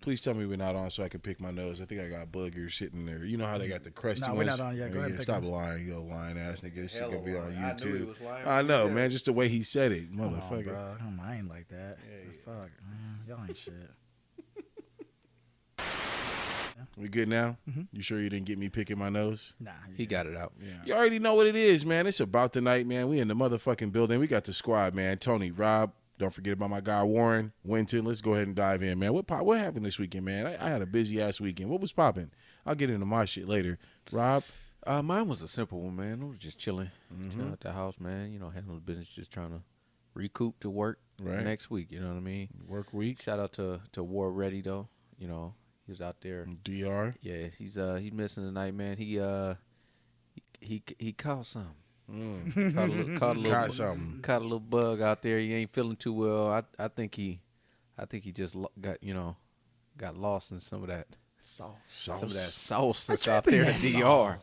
Please tell me we're not on so I can pick my nose. I think I got boogers sitting there. You know how they got the crusty ones? No, we're not on yet. Go ahead and pick stop them. lying, you lying ass nigga. This shit gonna be on I knew he YouTube. was lying. I know, man. Just the way he said it, motherfucker. Come on, bro. Come on, I ain't like that. Fuck, man. Y'all ain't shit. We good now? Mm-hmm. You sure you didn't get me picking my nose? Nah. He got it out. Yeah. You already know what it is, man. It's about the night, man. We in the motherfucking building. We got the squad, man. Tony, Rob. Don't forget about my guy Warren, Winton. Let's go ahead and dive in, man. What happened this weekend, man? I had a busy ass weekend. What was popping? I'll get into my shit later. Rob? Mine was a simple one, man. I was just chilling at the house, man. You know, handling business, just trying to recoup to work next week. You know what I mean? Work week. Shout out to War Ready though. You know, he was out there. DR. Yeah, he's missing tonight, man. He caught something. Caught a little bug out there. He ain't feeling too well. I think he just got lost in some of that sauce. Some of that sauce that's out there in DR.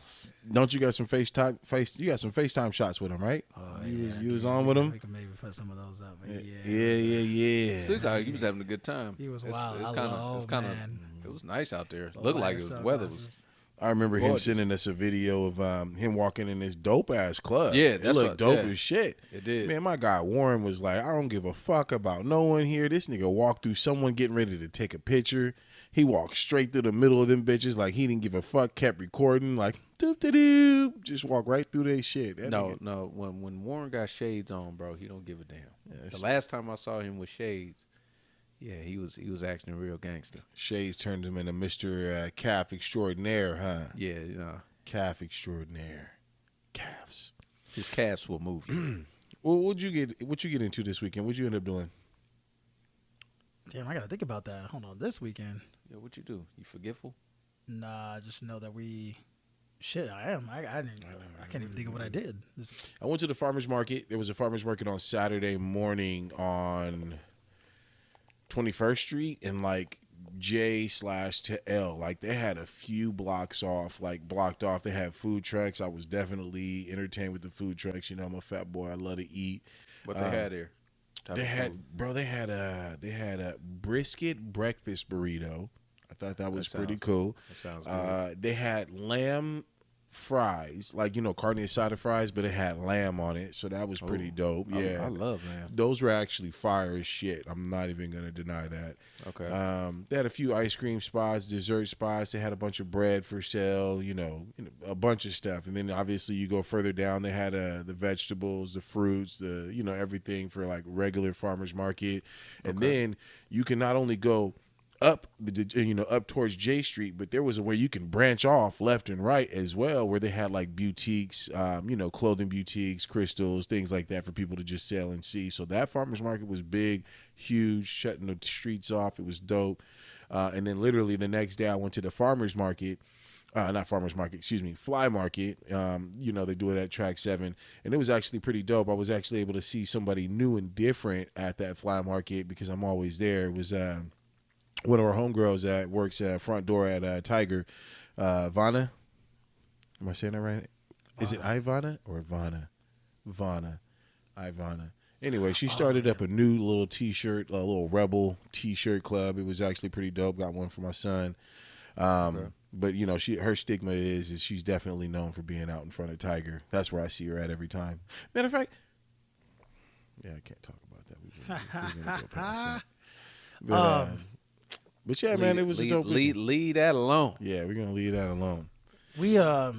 Don't you got some FaceTime? You got some FaceTime shots with him, right? You was on with him. We can maybe put some of those up. Yeah. Ceasar, he was having a good time. He was wild. It was nice out there. Looked like the weather was. I remember him sending us a video of him walking in this dope ass club. Yeah, it looked dope as shit. It did. Man, my guy Warren was like, I don't give a fuck about no one here. This nigga walked through someone getting ready to take a picture. He walked straight through the middle of them bitches like he didn't give a fuck. Kept recording like doop de doop. Just walk right through their shit. No. When Warren got shades on, bro, he don't give a damn. Yeah, the last time I saw him with shades. Yeah, he was acting a real gangster. Shades turned him into Mr. Calf Extraordinaire, huh? Yeah, you know. Calf Extraordinaire. Calves. His calves will move you. Well, what you get into this weekend? What'd you end up doing? Damn, I gotta think about that. Hold on, this weekend. Yeah, what you do? You forgetful? Nah, I just know that I am. I can't even think of what I did. I went to the farmer's market. There was a farmer's market on Saturday morning on 21st Street and like J/L. Like they had a few blocks off, like blocked off. They had food trucks. I was definitely entertained with the food trucks. You know, I'm a fat boy. I love to eat. What they had there? They had a brisket breakfast burrito. I thought that was pretty cool. That sounds good. They had lamb fries, like, you know, carne asada fries, but it had lamb on it, so that was pretty dope. Yeah, I love lamb. Those were actually fire as shit. I'm not even gonna deny that. Okay. They had a few ice cream spots, dessert spots. They had a bunch of bread for sale. You know, a bunch of stuff. And then obviously you go further down, they had the vegetables, the fruits, everything for like regular farmers market. And then you can not only go up towards J Street, but there was a way you can branch off left and right as well, where they had like boutiques, clothing boutiques, crystals, things like that for people to just sell and see. So that farmer's market was big, huge, shutting the streets off. It was dope. And then literally the next day I went to the farmer's market. Fly market. They do it at Track 7, and it was actually pretty dope. I was actually able to see somebody new and different at that fly market because I'm always there. It was one of our homegirls that works at front door at Tiger, Vanna. Am I saying that right? Is it Ivana or Vanna? Ivana. Anyway, she started up a new little T-shirt, a little Rebel T-shirt club. It was actually pretty dope. Got one for my son. But her stigma is she's definitely known for being out in front of Tiger. That's where I see her at every time. Matter of fact, yeah, I can't talk about that. We're gonna go past that. But yeah, man, it was a dope. Leave that alone. Yeah, we're gonna leave that alone. We I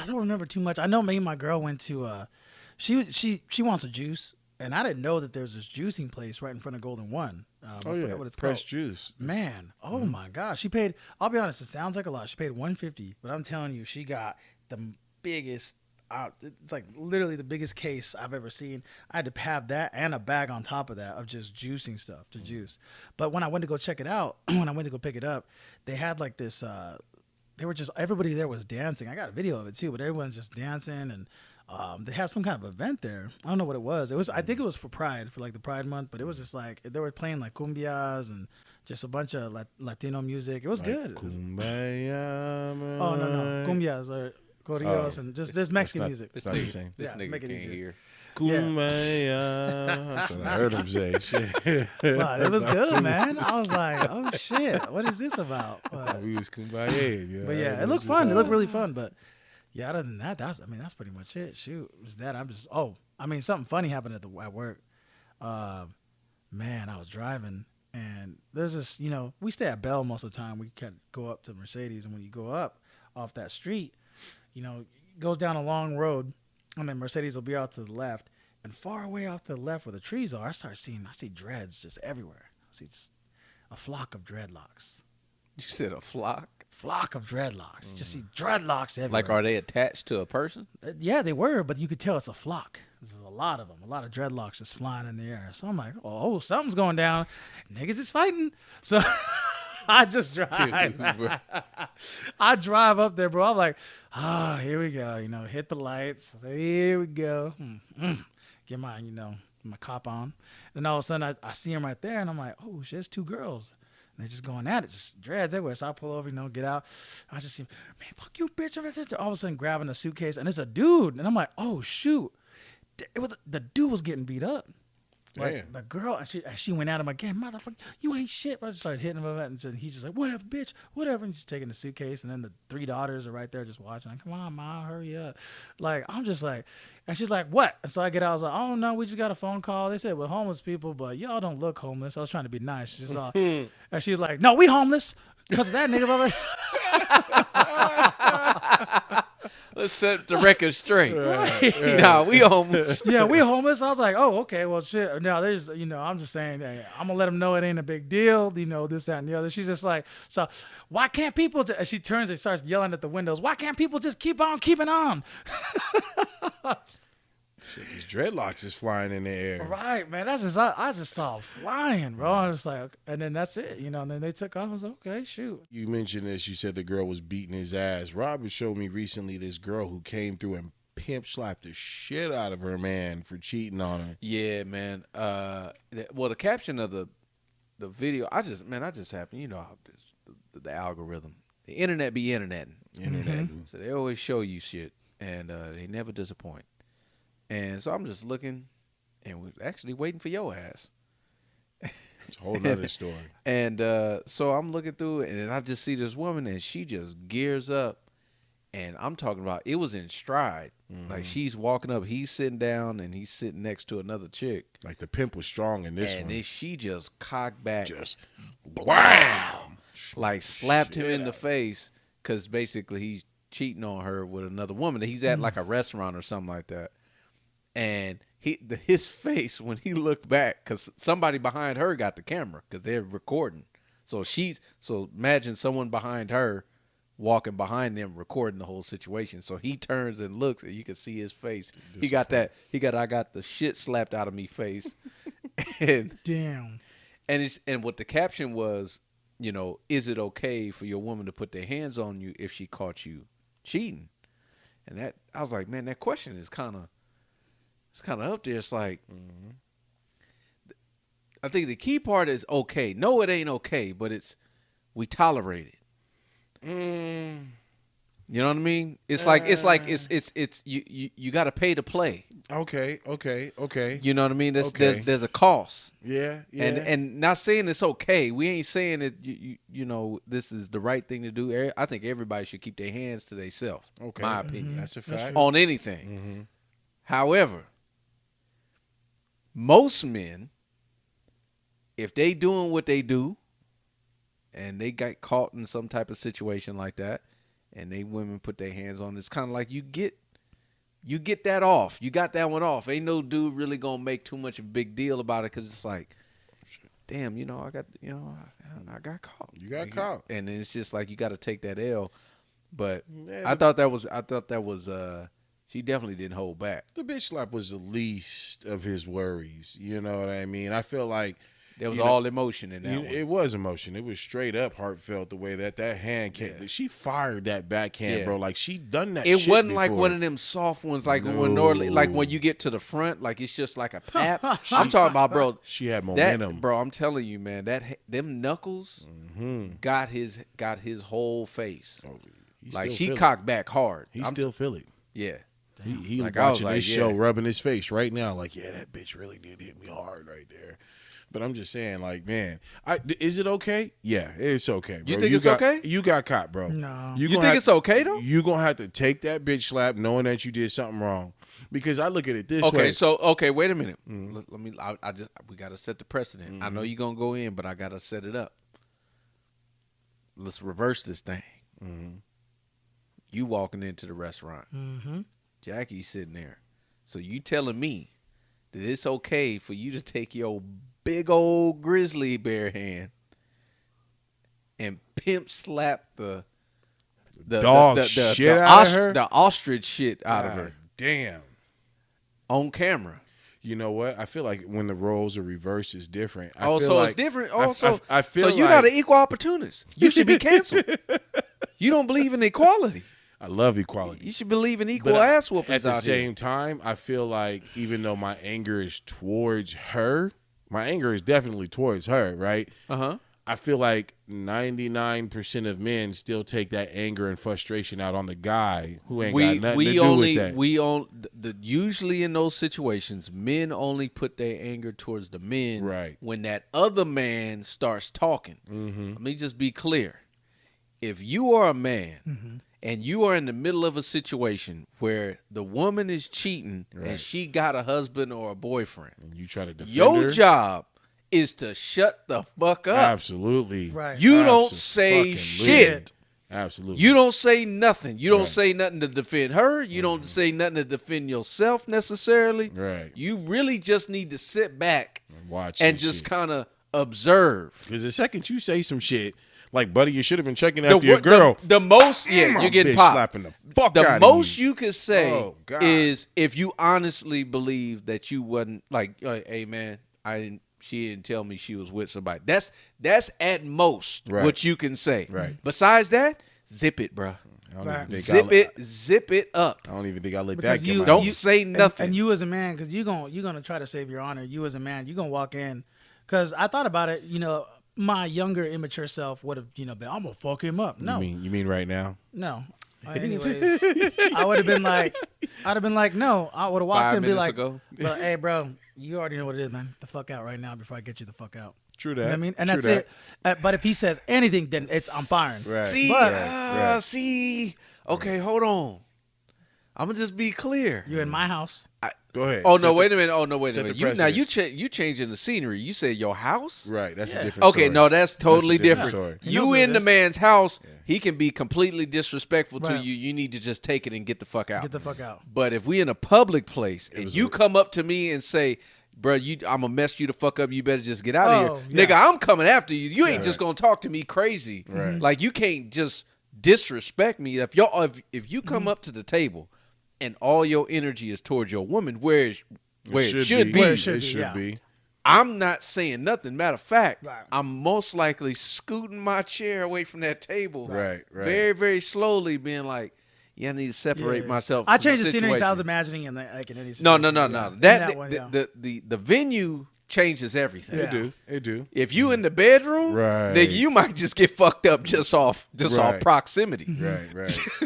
don't remember too much. I know me and my girl went to she wants a juice, and I didn't know that there's this juicing place right in front of Golden One. I forgot what it's Fresh called. Juice. Man, my gosh, she paid. I'll be honest, it sounds like a lot. She paid $150, but I'm telling you, she got the biggest. It's like literally the biggest case I've ever seen. I had to have that and a bag on top of that of just juicing stuff to juice. But when I went to go check it out, when I went to go pick it up, they had like this. They were just everybody there was dancing. I got a video of it too, but everyone's just dancing and They had some kind of event there. I don't know what it was. I think it was for Pride, for like the Pride month, but it was just like they were playing like cumbias and just a bunch of Latino music. It was like good. Kumbaya, man. Oh no, cumbias or corridos and just there's Mexican music. It's not the same. This nigga can't hear. Kumbaya. That's what I heard him say. Shit. But it was good, man. I was like, oh shit, what is this about? We was kumbaya. You know? But yeah, it looked fun. It looked really fun. But yeah, other than that, that's pretty much it. Shoot, it was that. Something funny happened at work. Man, I was driving and there's this, we stay at Bell most of the time. We can go up to Mercedes, and when you go up off that street, it goes down a long road, and then Mercedes will be out to the left, and far away off to the left where the trees are, I see dreads just everywhere. I see just a flock of dreadlocks. You said a flock? Flock of dreadlocks. You just see dreadlocks everywhere. Like, are they attached to a person? Yeah, they were, but you could tell it's a flock. There's a lot of them, a lot of dreadlocks just flying in the air. So I'm like, oh, something's going down. Niggas is fighting. So I just drive. I drive up there, bro. I'm like, here we go. Hit the lights. Here we go. Get my, my cop on. And all of a sudden, I see him right there, and I'm like, oh, shit, it's two girls. And they're just going at it, just dreads everywhere. So I pull over, get out. I just see, man, fuck you, bitch. All of a sudden, grabbing a suitcase, and it's a dude. And I'm like, oh, shoot. The dude was getting beat up. Like the girl, and she went at him again. Motherfucker, you ain't shit. I just started hitting him with it, and he's just like, whatever, bitch, whatever. And just taking the suitcase, and then the three daughters are right there just watching. Like, come on, Ma, hurry up. Like, I'm just like, and she's like, what? And so I get out. I was like, oh no, we just got a phone call. They said we're homeless people, but y'all don't look homeless. I was trying to be nice. She's all, and she was like, no, we homeless because of that nigga. Let's set the record straight. Right. Nah, we homeless. Yeah, we homeless. I was like, oh, okay, well, shit. Now, there's, I'm just saying, hey, I'm going to let them know it ain't a big deal, this, that, and the other. She's just like, so why can't people, and she turns and starts yelling at the windows, why can't people just keep on keeping on? Shit, these dreadlocks is flying in the air. Right, man. I just saw it flying, bro. I was like, and then that's it, and then they took off. I was like, okay, shoot. You mentioned this. You said the girl was beating his ass. Robert showed me recently this girl who came through and pimp slapped the shit out of her man for cheating on her. Yeah, man. Well, the caption of the video, I just happened, the algorithm. The internet be interneting. So they always show you shit, and they never disappoint. And so I'm just looking, and we're actually waiting for your ass. It's a whole nother story. And so I'm looking through it, and then I just see this woman, and she just gears up. And I'm talking about, it was in stride. Mm-hmm. Like, she's walking up, he's sitting down, and he's sitting next to another chick. Like, the pimp was strong in this one. And then she just cocked back. Just, wham! Like, slapped him in the face, because basically he's cheating on her with another woman. He's at, like, a restaurant or something like that. And his face when he looked back, because somebody behind her got the camera because they're recording. So imagine someone behind her walking behind them recording the whole situation. So he turns and looks, and you can see his face. I got the shit slapped out of me face. And damn. And what the caption was, is it okay for your woman to put their hands on you if she caught you cheating? And that, I was like, man, that question is kind of up there. It's like, I think the key part is okay. No, it ain't okay, but we tolerate it. You know what I mean? It's you got to pay to play. Okay. You know what I mean? There's a cost. Yeah. And not saying it's okay. We ain't saying that this is the right thing to do. I think everybody should keep their hands to themselves. Okay, my opinion. That's a fact. On anything. However, most men, if they doing what they do, and they got caught in some type of situation like that, and they women put their hands on, it's kind of like you get that off. You got that one off. Ain't no dude really gonna make too much of a big deal about it, because it's like, damn, I got caught. You got caught, and it's just like you got to take that L. But I thought that was. She definitely didn't hold back. The bitch slap was the least of his worries. You know what I mean? I feel like There was all emotion in that one. It was emotion. It was straight up heartfelt the way that hand came. Yeah. She fired that backhand, bro. Like she done that. It wasn't before. like one of them soft ones, like when you get to the front, like it's just like a pap. I'm talking about, bro. She had momentum, bro. I'm telling you, man. Them knuckles got his whole face. Oh, like she cocked back hard. He still feel it. Yeah. He like, watching this show, rubbing his face right now, like, yeah, that bitch really did hit me hard right there. But I'm just saying, like, man, is it okay? Yeah, it's okay, bro. You think it's okay? You got caught, bro. No. You think it's okay, though? You're going to have to take that bitch slap knowing that you did something wrong. Because I look at it this way. Okay, wait a minute. We got to set the precedent. I know you're going to go in, but I got to set it up. Let's reverse this thing. You walking into the restaurant. Jackie's sitting there. So you telling me that it's okay for you to take your big old grizzly bear hand and pimp slap the shit out of her? The ostrich shit out of her. Damn. On camera. You know what? I feel like when the roles are reversed, it's different. It's different. I feel so you're not an equal opportunist. You should be canceled. You don't believe in equality. I love equality. You should believe in equal ass whoopings out here. At the same time, I feel like even though my anger is towards her, my anger is definitely towards her, right? I feel like 99% of men still take that anger and frustration out on the guy who ain't got nothing to do with that. Usually in those situations, men only put their anger towards the men right when that other man starts talking. Let me just be clear. If you are a man and you are in the middle of a situation where the woman is cheating and she got a husband or a boyfriend, and you try to defend your her, job is to shut the fuck up. Absolutely. Right. You don't say shit. Absolutely. You don't say nothing. You don't say nothing to defend her. You don't say nothing to defend yourself necessarily. Right. You really just need to sit back and watch and just kind of observe. Because the second you say some shit, like, buddy, you should have been checking after your girl. The most, you're getting popped. Slapping the fuck the out most of you. You could say is if you honestly believe that you wasn't like, hey man, she didn't tell me she was with somebody. That's at most what you can say. Right. Besides that, zip it, bro. Zip it up. I don't even think I let that get my Don't say nothing. And you as a man, because you're gonna try to save your honor. You as a man, you're gonna walk in. Because I thought about it, my younger, immature self would have, been, I'm gonna fuck him up. No, you mean right now? No. Anyways, I would have been like, no. I would have walked in and be like, hey, bro, you already know what it is, man. Get the fuck out right now before I get you the fuck out. True that. You know what I mean? And that's it. But if he says anything, then I'm firing. Right. See, okay, hold on. I'm gonna just be clear. You're in my house. Go ahead. Wait a minute. You changing the scenery. You said your house? Right. That's a different story. Okay, no, that's totally different. Story. You in the man's house, he can be completely disrespectful to you. You need to just take it and get the fuck out. Get the fuck out. But if we in a public place and you come up to me and say, bro, I'm gonna mess you the fuck up, you better just get out of here. Nigga, I'm coming after you. You ain't just gonna talk to me crazy. Right. Like you can't just disrespect me. If you come up to the table and all your energy is towards your woman, where it should be. I'm not saying nothing. Matter of fact, I'm most likely scooting my chair away from that table. Right. Very, very slowly, being like, I need to separate myself. I changed the scenery I was imagining in any situation. No. The venue changes everything. It do. If you in the bedroom, nigga, you might just get fucked up just off proximity. Right.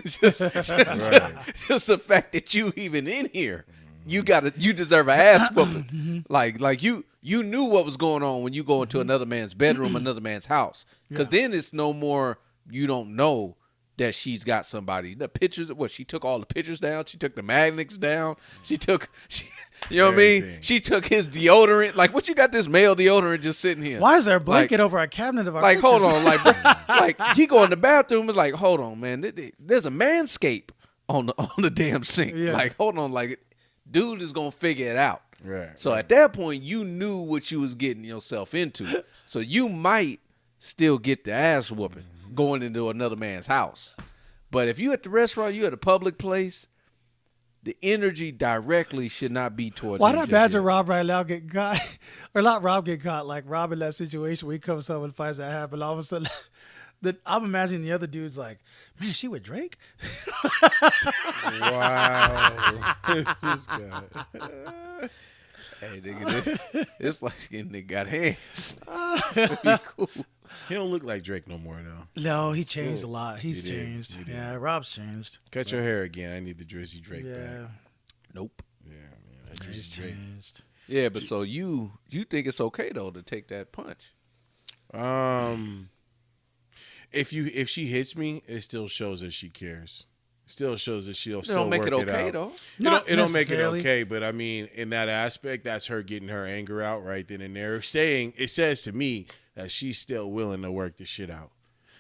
just the fact that you even in here, you deserve an ass whooping. like you knew what was going on when you go into another man's bedroom, another man's house, because then it's no more. You don't know that she's got somebody. The pictures, she took all the pictures down. She took the magnets down. You know what I mean? She took his deodorant. Like, what you got this male deodorant just sitting here? Why is there a blanket over a cabinet of our pictures? Hold on. Like he go in the bathroom. It's like, hold on, man. There's a manscape on the damn sink. Yeah. Like, hold on. Like, dude is going to figure it out. Right. So at that point, you knew what you was getting yourself into. So you might still get the ass whooping going into another man's house. But if you at the restaurant, you at a public place, the energy directly should not be towards. Why not imagine Rob right now getting caught, or not Rob get caught, like Rob in that situation where he comes home and finds that happen. All of a sudden, I'm imagining the other dude's like, man, she with Drake? Wow. This guy. Hey, nigga, this light skinned nigga got hands. Be cool. He don't look like Drake no more, though. No, he changed a lot. He's changed. Yeah, Rob's changed. Cut your hair again. I need the Drizzy Drake back. Nope. Yeah, man. That He's Drizzy Drake. changed. Yeah, but so you think it's okay though to take that punch? If she hits me, it still shows that she cares. Still shows that she'll still don't make work it okay out. though. It don't make it okay, but I mean, in that aspect, that's her getting her anger out right then and there. It says to me that she's still willing to work the shit out.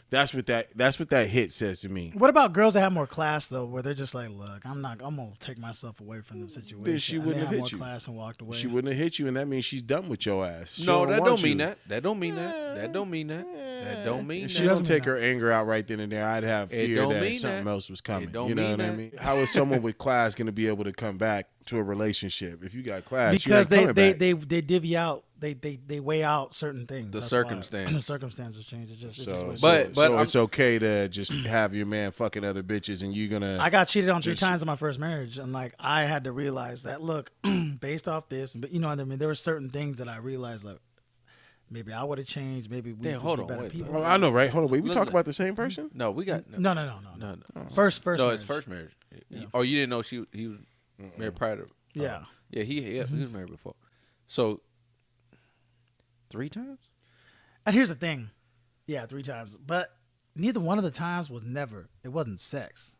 That's what that hit says to me. What about girls that have more class though, where they're just like, look, I'm gonna take myself away from the situation. Then she wouldn't have hit more you. Class and walked away. She wouldn't have hit you, and that means she's done with your ass. No, that don't mean that. That don't mean that. That don't mean that. That don't mean If that. she don't take her anger out right then and there, I'd have fear that something else was coming. You know what I mean? How is someone with class going to be able to come back to a relationship if you got class? Because they divvy out, they weigh out certain things. The circumstances. The circumstances change. It's just so it's okay to just have your man fucking other bitches, and you're gonna. I got cheated on 3 times in my first marriage, and like I had to realize that. Look, based off this, but you know what I mean. There were certain things that I realized like. Maybe I would have changed. Maybe we would be better people. Well, I know, right? Hold on, wait. We talk about the same person? No, we got no. First. No, marriage. it's first marriage. Yeah. Oh, you didn't know he was married prior to? Yeah. Yeah, he was married before. So 3 times? And here's the thing. Yeah, 3 times. But neither one of the times was it wasn't sex.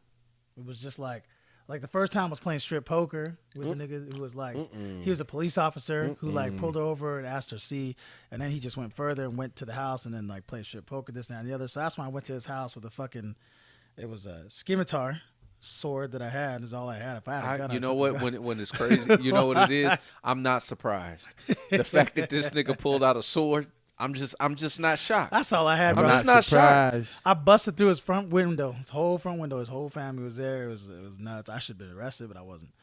It was just like the first time was playing strip poker with a nigga who was like, he was a police officer who like pulled her over and asked her see, and then he just went further and went to the house and then like played strip poker, this and that and the other. So that's when I went to his house with it was a scimitar sword that I had is all I had. If I had a gun, you know what? When it's crazy, you know what it is? I'm not surprised. The fact that this nigga pulled out a sword, I'm just not shocked. That's all I had. I'm not surprised. I busted through his front window, his whole front window. His whole family was there. It was nuts. I should have been arrested, but I wasn't.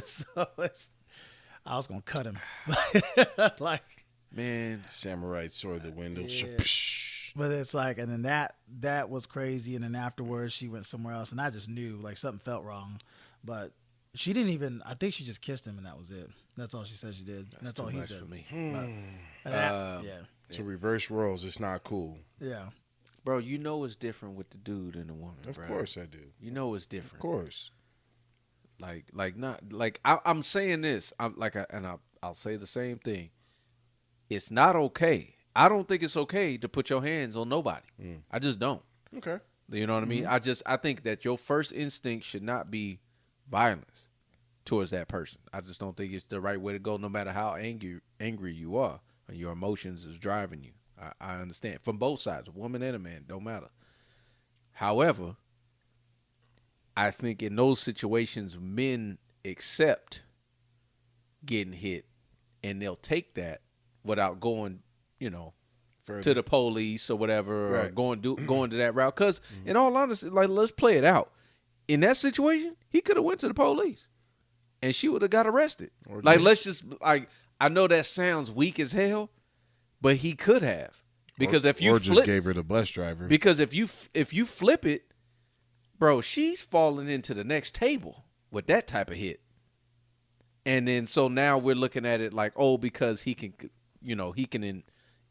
So I was gonna cut him. Like, man, samurai sword the window. Yeah. But it's like, and then that was crazy. And then afterwards, she went somewhere else, and I just knew like something felt wrong. But she didn't even. I think she just kissed him, and that was it. That's all she said she did. That's all he said for me. Yeah. To reverse roles, it's not cool. Yeah. Bro, you know it's different with the dude and the woman. Of bro. course I do. You know it's different. Of course. I'm saying this. I'll say the same thing. It's not okay. I don't think it's okay to put your hands on nobody. I just don't. Okay. You know what I mean? I think that your first instinct should not be violence towards that person. I just don't think it's the right way to go, no matter how angry you are and your emotions is driving you. I understand from both sides, a woman and a man, don't matter. However, I think in those situations, men accept getting hit, and they'll take that without going, further to the police or whatever, right, or going to that route. Because in all honesty, like, let's play it out. In that situation, he could have went to the police, and she would have got arrested. I know that sounds weak as hell, but he could have, because just gave her the bus driver. Because if you flip it, bro, she's falling into the next table with that type of hit, and then so now we're looking at it like, oh, because he can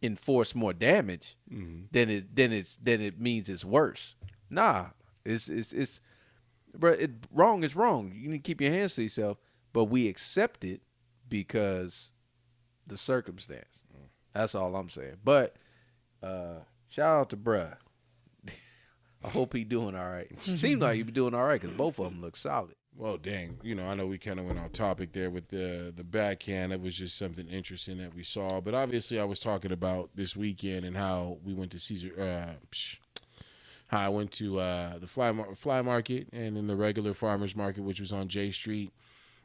enforce more damage, then it means it's worse. Nah, it's bro, wrong is wrong. You need to keep your hands to yourself, but we accept it because the circumstance. That's all I'm saying. But shout out to bruh. I hope he doing all right. Seems like he be doing all right because both of them look solid. Well, dang, I know we kind of went off topic there with the backhand. It was just something interesting that we saw. But obviously I was talking about this weekend and how we went to Ceasar, how I went to the fly market and then the regular farmer's market, which was on J Street.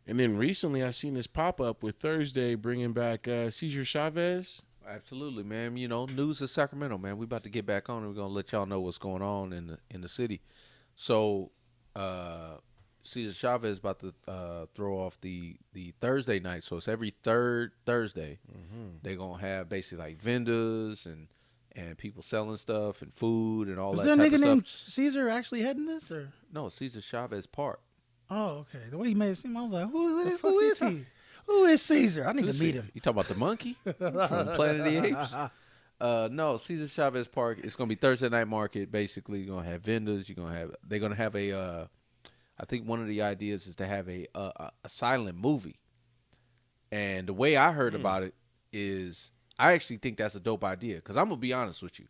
And then recently I seen this pop-up with Thursday bringing back Ceasar Chavez. Absolutely, man. News of Sacramento, man. We about to get back on and we're going to let y'all know what's going on in the city. So, Ceasar Chavez is about to throw off the Thursday night, so it's every third Thursday. They're gonna have basically like vendors and people selling stuff and food and all that. Was there a type nigga of named stuff. Caesar actually heading this or? No, Ceasar Chavez Park. Oh, okay. The way he made it seem, I was like, who fuck is he? Who is Caesar? I need to meet him. You talking about the monkey from Planet of the Apes? No, Ceasar Chavez Park. It's gonna be Thursday night market. Basically, you're gonna have vendors. They're gonna have a. I think one of the ideas is to have a silent movie. And the way I heard about it is, I actually think that's a dope idea. Because I'm gonna be honest with you,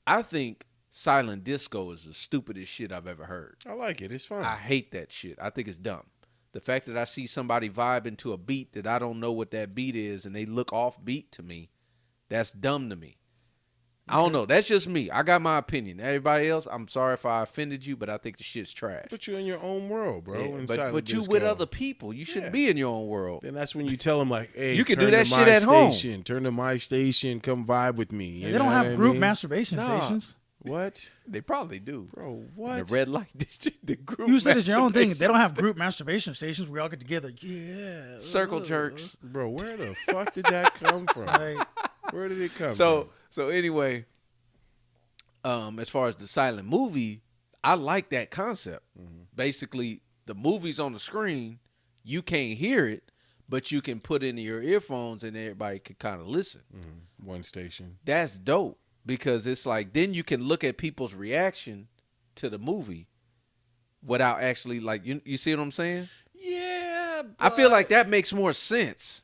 I think silent disco is the stupidest shit I've ever heard. I like it. It's fun. I hate that shit. I think it's dumb. The fact that I see somebody vibing to a beat that I don't know what that beat is and they look off beat to me, that's dumb to me. I don't know. That's just me. I got my opinion. Everybody else, I'm sorry if I offended you, but I think the shit's trash. But you're in your own world, bro. Yeah, but you with other people. You shouldn't be in your own world. And that's when you tell them, like, hey, you can do that shit at home. Turn to my station. Come vibe with me. Yeah, they don't have group masturbation stations. What? They probably do. Bro, what? The red light district, the group. You said it's your own thing. They don't have group masturbation stations where we all get together. Yeah. Circle jerks. Bro, where the fuck did that come from? Like, where did it come from? So anyway, as far as the silent movie, I like that concept. Basically, the movie's on the screen, you can't hear it, but you can put in your earphones and everybody can kind of listen. One station. That's dope because it's like then you can look at people's reaction to the movie without actually like you see what I'm saying? Yeah, I feel like that makes more sense.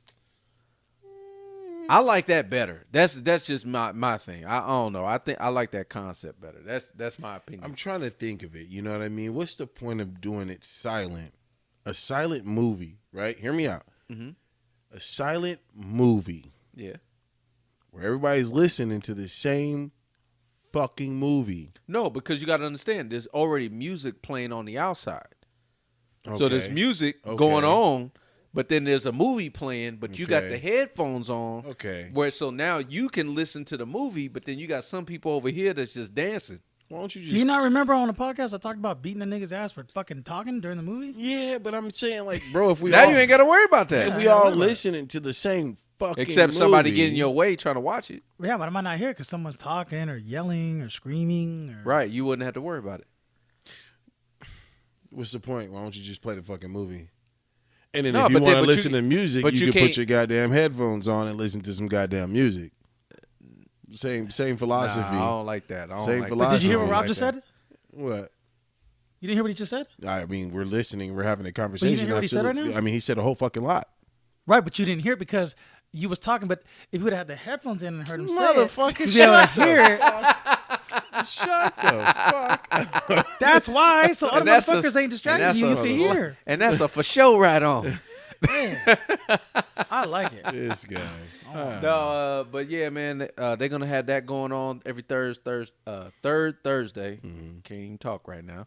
I like that better. That's just my thing. I don't know. I think I like that concept better. That's my opinion. I'm trying to think of it. You know what I mean? What's the point of doing it silent? A silent movie, right? Hear me out. A silent movie. Yeah. Where everybody's listening to the same fucking movie. No, because you got to understand, there's already music playing on the outside. Okay. So there's music going on, but then there's a movie playing, but you got the headphones on. Okay. So now you can listen to the movie, but then you got some people over here that's just dancing. Why don't you just... Do you not remember on the podcast I talked about beating a nigga's ass for fucking talking during the movie? Yeah, but I'm saying, like, bro, if we now all... you ain't got to worry about that. If we all listening to the same fucking Except movie, somebody getting in your way trying to watch it. Yeah, but I might not hear it because someone's talking or yelling or screaming. Or... Right, you wouldn't have to worry about it. What's the point? Why don't you just play the fucking movie? And then if you want to listen to music, you can put your goddamn headphones on and listen to some goddamn music. Same philosophy. Nah, I don't like that. Same philosophy. But did you hear what Rob just said? What? You didn't hear what he just said? I mean, we're listening. We're having a conversation. But you didn't hear what he said right now? I mean, he said a whole fucking lot. Right, but you didn't hear it because you was talking. But if you would have had the headphones in and heard him say it, Motherfucker, you'd be able to hear it. Shut the fuck. That's why. So other motherfuckers ain't distracting you to hear. And that's a for sure right on. Man, I like it. This guy. No, but yeah, man, they're gonna have that going on every third Thursday. Can't even talk right now.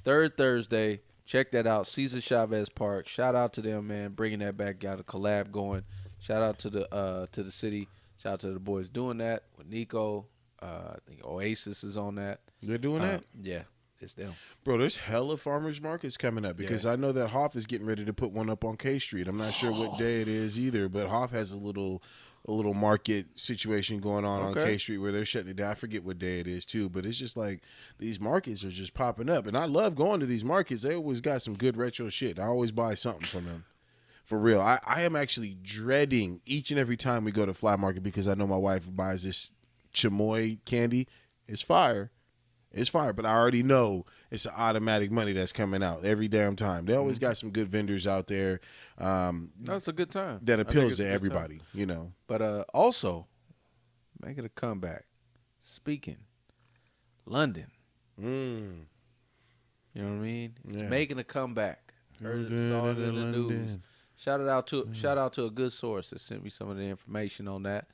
Third Thursday. Check that out. Ceasar Chavez Park. Shout out to them, man, bringing that back. Got a collab going. Shout out to the city. Shout out to the boys doing that with Nico. I think Oasis is on that. They're doing that? Yeah, it's them. Bro, there's hella farmers markets coming up because I know that Hoff is getting ready to put one up on K Street. I'm not sure what day it is either, but Hoff has a little market situation going on K Street where they're shutting it down. I forget what day it is too, but it's just like these markets are just popping up. And I love going to these markets. They always got some good retro shit. I always buy something from them. For real. I am actually dreading each and every time we go to Fly Market because I know my wife buys this chamoy candy. It's fire. It's fire, but I already know it's an automatic money that's coming out every damn time. They always got some good vendors out there. That's a good time. That appeals to everybody, you know. But also, making a comeback. Speaking, London. You know what I mean? Yeah. Making a comeback. Heard it all in the news. Shout out to a good source that sent me some of the information on that.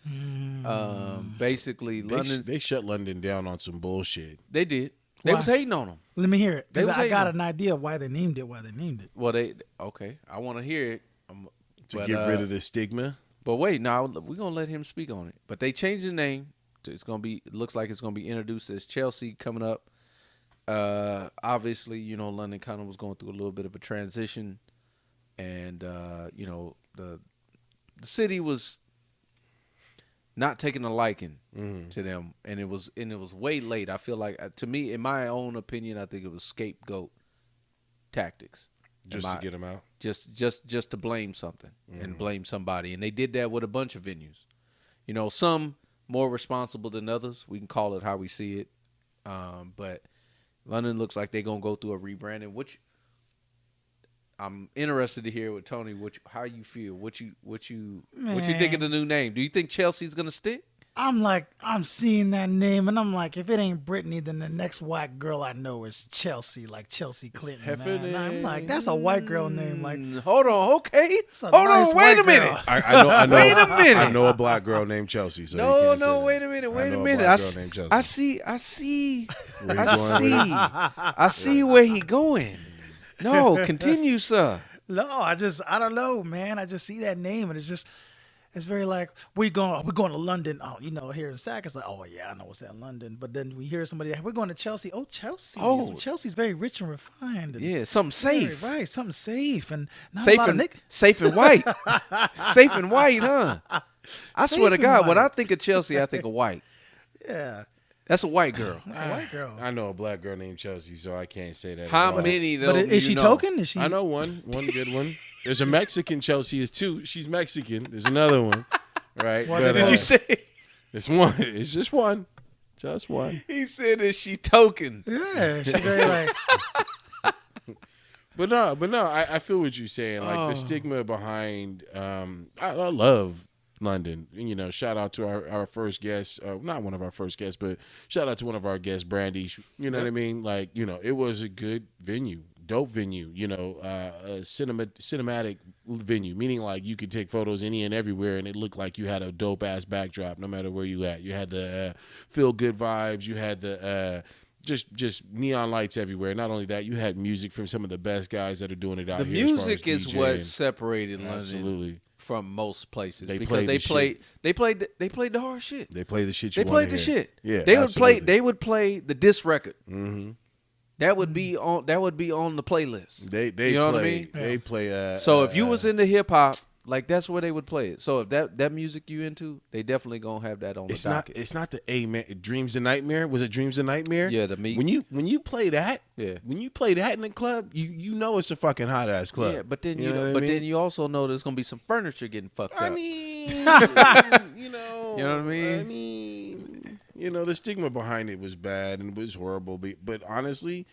Basically, London. They shut London down on some bullshit. They did. They was hating on them. Let me hear it because I got an an idea of why they named it. Well, I want to hear it. To get rid of the stigma. But wait, now we're gonna let him speak on it. But they changed the name. It looks like it's gonna be introduced as Chelsea coming up. Obviously, London kind of was going through a little bit of a transition, and the city was not taking a liking to them, and it was way late. I feel like, to me, in my own opinion, I think it was scapegoat tactics, just to get them out, just to blame something and blame somebody, and they did that with a bunch of venues. Some more responsible than others. We can call it how we see it, but London looks like they're gonna go through a rebranding, which I'm interested to hear with Tony. How you feel? What you think of the new name? Do you think Chelsea's gonna stick? I'm seeing that name, and I'm like, if it ain't Brittany, then the next white girl I know is Chelsea, like Chelsea Clinton. Man. And I'm like, that's a white girl name. Like, hold on, okay, hold on, wait a minute. I know, wait a minute. I know a black girl named Chelsea. So no, wait a minute. I see where he going. No, continue, sir. No, I don't know, man. I just see that name, and it's very like, we're going to London. Oh, here in Sac, it's like, oh yeah, I know what's in London. But then we hear somebody, we're going to Chelsea. Oh, Chelsea. Oh, Chelsea's very rich and refined. And yeah, something safe. Right, something safe and not safe a lot and of safe and white. Safe and white, huh? I swear to God, when I think of Chelsea, I think of white. Yeah. That's a white girl. That's a white girl. I know a black girl named Chelsea, so I can't say that. How many though? But is she token? Is she? I know one good one. There's a Mexican Chelsea is too. She's Mexican. There's another one, right? What did you say? It's one. It's just one. Just one. He said, "Is she token?" Yeah, she's very like. But no. I feel what you're saying. Like the stigma behind. I love London. Shout out to our first guest. Not one of our first guests, but shout out to one of our guests, Brandy. You know what I mean? Like, it was a good venue, dope venue. A cinematic venue, meaning like you could take photos any and everywhere, and it looked like you had a dope ass backdrop, no matter where you at. You had the feel good vibes. You had the just neon lights everywhere. Not only that, you had music from some of the best guys that are doing it out here. The music is what separated London. Absolutely. From most places, they because they played the hard shit. They played the shit. They played the shit. Yeah, They would play the diss record. Mm-hmm. That would be on the playlist. They what I mean? They play. So if you was into hip hop, like that's where they would play it. So if that music you into, they definitely gonna have that on the docket. It's not the man. Dreams and Nightmare. Was it Dreams and Nightmare? Yeah, the meat. When you play that, yeah. When you play that in the club, you know it's a fucking hot ass club. Yeah, but then then you also know there's gonna be some furniture getting fucked up. I mean, you know what I mean. I mean, the stigma behind it was bad and it was horrible. But honestly,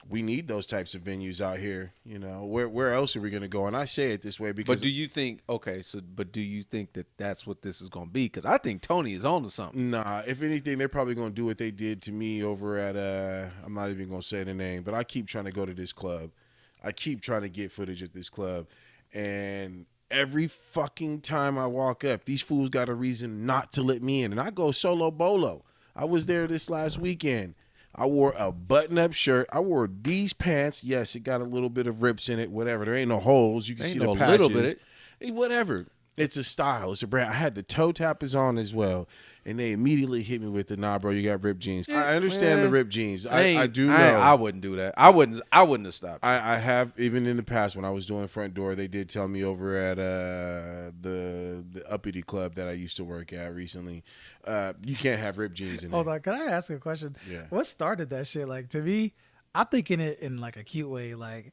we need those types of venues out here. Where else are we going to go? And I say it this way because. But do you think that that's what this is going to be? Because I think Tony is on to something. Nah, if anything, they're probably going to do what they did to me over at. I'm not even going to say the name, but I keep trying to go to this club. I keep trying to get footage at this club, and every fucking time I walk up, these fools got a reason not to let me in, and I go solo bolo. I was there this last weekend. I wore a button-up shirt. I wore these pants. Yes, it got a little bit of rips in it, whatever. There ain't no holes. You can see the patches. Little bit. Hey, whatever. It's a style. It's a brand. I had the toe tappers on as well, and they immediately hit me with the, nah, bro, you got ripped jeans. Yeah, I understand the ripped jeans. I do know. I wouldn't do that. I wouldn't have stopped. I have, even in the past when I was doing front door, they did tell me over at the uppity club that I used to work at recently, you can't have ripped jeans in there. Hold on. Can I ask a question? Yeah. What started that shit? Like, to me, I'm thinking it in like a cute way, like,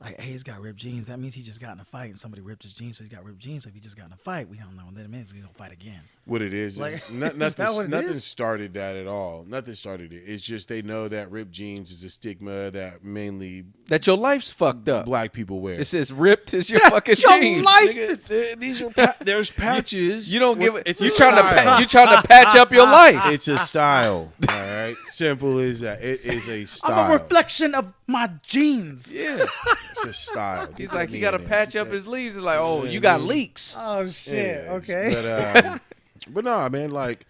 hey, he's got ripped jeans. That means he just got in a fight and somebody ripped his jeans, so he's got ripped jeans. So if he just got in a fight, we don't know. And then it means he's going to fight again. What it is like, nothing started that at all. Nothing started it. It's just they know that ripped jeans is a stigma that mainly that your life's fucked up. Black people wear. It says ripped is your fucking jeans. Life these are there's patches. You don't give it. You trying to patch up your life. It's a style. All right, simple as that. It is a style. I'm a reflection of my jeans. Yeah, it's a style. He's like, he got to patch up his sleeves. It's like, oh, you got leaks. Oh shit. Okay. But no, man, like,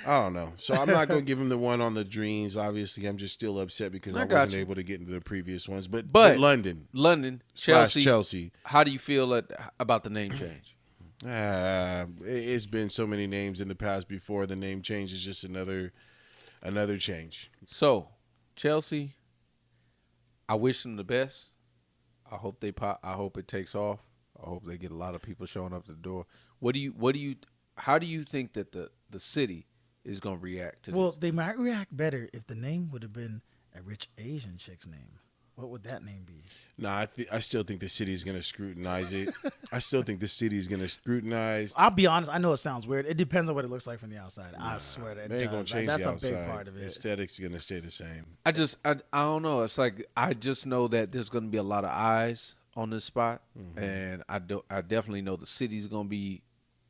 I don't know. So I'm not going to give him the one on the dreams. Obviously, I'm just still upset because I wasn't able to get into the previous ones. But London, Chelsea. How do you feel about the name change? It's been so many names in the past before. The name change is just another change. So Chelsea, I wish them the best. I hope they pop. I hope it takes off. I hope they get a lot of people showing up at the door. How do you think that the city is going to react to this? Well, they might react better if the name would have been a rich Asian chick's name. What would that name be? No, I still think the city is going to scrutinize it. I still think the city is going to scrutinize. I'll be honest. I know it sounds weird. It depends on what it looks like from the outside. I swear that they ain't going to change the outside. That's a big part of it. Aesthetics is going to stay the same. I don't know. It's like I just know that there's going to be a lot of eyes on this spot, and I definitely know the city's going to be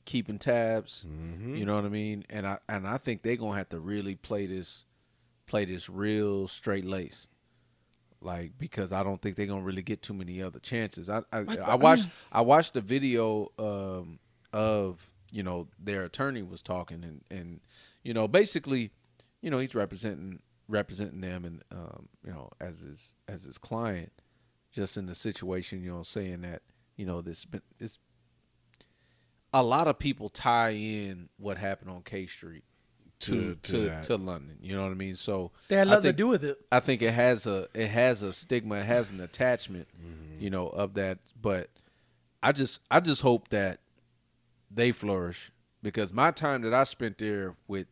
keeping tabs. You know what I mean? And I think they're going to have to really play this real straight lace. Like, because I don't think they're gonna really get too many other chances. I watched the video of their attorney was talking and basically he's representing them and as his client, just in the situation, saying that this a lot of people tie in what happened on K Street to London, you know what I mean? So they had nothing to do with it. I think it has a stigma, it has an attachment, of that. But I just hope that they flourish, because my time that I spent there with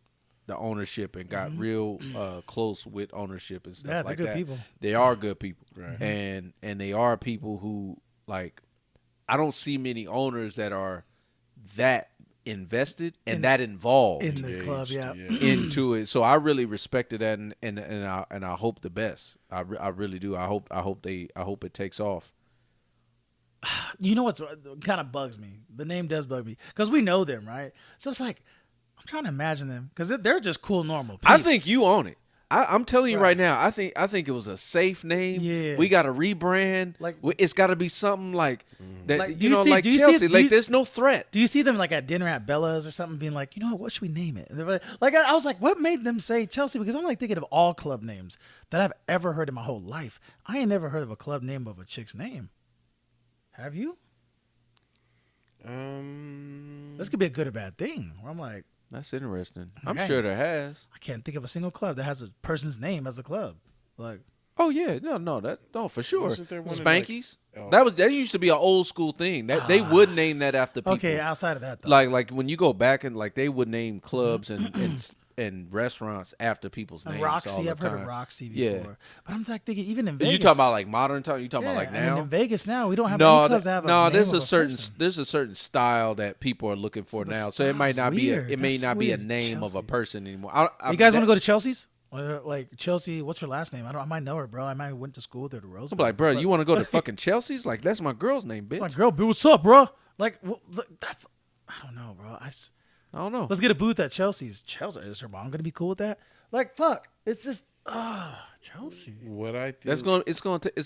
the ownership and got real close with ownership and stuff like that. Good people. They are good people, right? And they are people who, like, I don't see many owners that are that invested and that involved in the club, into it. So I really respected that, and I hope the best. I really do. I hope it takes off. You know what's kind of bugs me? The name does bug me because we know them, right? So it's like I'm trying to imagine them because they're just cool, normal peeps. I think you own it. I'm telling you right now. I think it was a safe name. Yeah, we got to rebrand. Like, it's got to be something like that. Like, Chelsea. There's no threat. Do you see them like at dinner at Bella's or something, being like, what should we name it? Like, I was like, what made them say Chelsea? Because I'm like thinking of all club names that I've ever heard in my whole life. I ain't never heard of a club name of a chick's name. Have you? This could be a good or bad thing. Where I'm like, that's interesting. I'm sure there has. I can't think of a single club that has a person's name as a club. Like, oh yeah, no, for sure. Spankies. That used to be an old school thing. That they would name that after people. Okay, outside of that though. Like when you go back and like they would name clubs and restaurants after people's names. Roxy, I've heard of Roxy before. But I'm like thinking, even in Vegas. You talking about like modern time? You talking about like now? I mean, in Vegas now, we don't have any clubs that have a name there's a certain style that people are looking for now. So it might not be a name of a person anymore. You guys want to go to Chelsea's? Like Chelsea, what's her last name? I might know her, bro. I might went to school with her to Roosevelt. I'm like, bro, you want to go to fucking Chelsea's? Like, that's my girl's name, bitch. My girl, what's up, bro? Like, that's, I don't know, bro. I don't know. Let's get a booth at Chelsea's. Chelsea, is her mom gonna be cool with that? Like, fuck. It's just, Chelsea. What I think it's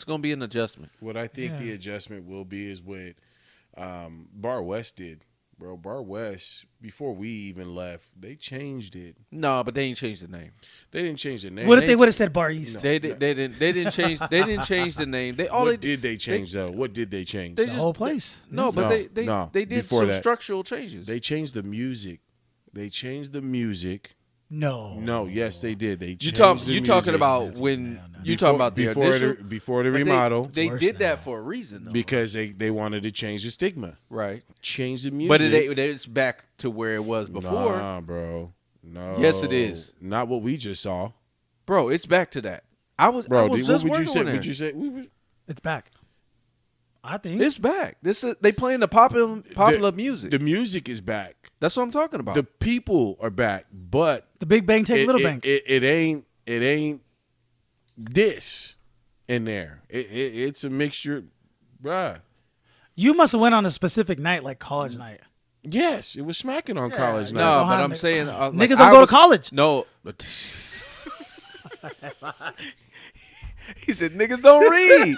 gonna be an adjustment. What I think the adjustment will be is what Bar West did, bro. Bar West, before we even left, they changed it. No, but they ain't changed the name. They didn't change the name. What if they would have said Bar East? They didn't change. They didn't change the name. What did they change though? What did they change? The whole place. They did some structural changes. They changed the music. No, yes, they did. They changed you talking about when you talking about the before the remodel. They did that for a reason, though. Because they wanted to change the stigma, right? Change the music, but it's back to where it was before. Nah, bro. No. Yes, it is. Not what we just saw, bro. It's back to that. I was just working on that. Would you say it's back? I think it's back. They playing the popular music. The music is back. That's what I'm talking about. The people are back, but the Big Bang take Little Bang. It ain't this in there. It's a mixture, bruh. You must have went on a specific night, like college night. Yes, it was smacking on college night. No, but I'm saying niggas don't go to college. No. He said niggas don't read.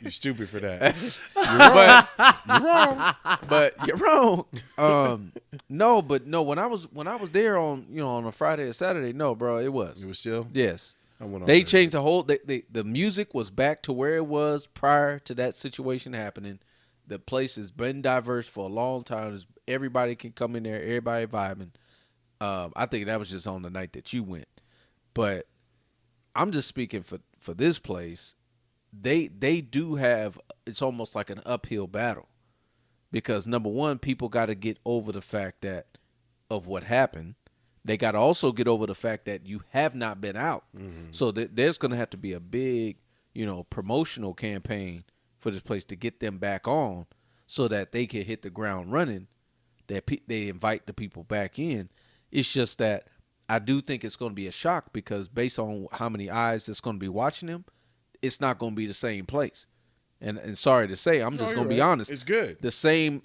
You're stupid for that. You're wrong. But you're wrong. No. When I was there on a Friday or Saturday, no, bro, it was. It was still. Yes. They changed the whole. The music was back to where it was prior to that situation happening. The place has been diverse for a long time. Everybody can come in there. Everybody vibing. I think that was just on the night that you went, but I'm just speaking for this place. They do have, it's almost like an uphill battle because number one, people got to get over the fact that of what happened. They got to also get over the fact that you have not been out. Mm-hmm. So there's going to have to be a big, promotional campaign for this place to get them back on so that they can hit the ground running, that they invite the people back in. It's just that I do think it's going to be a shock because based on how many eyes that's going to be watching them, it's not going to be the same place. And sorry to say, I'm just going to be honest. It's good. The same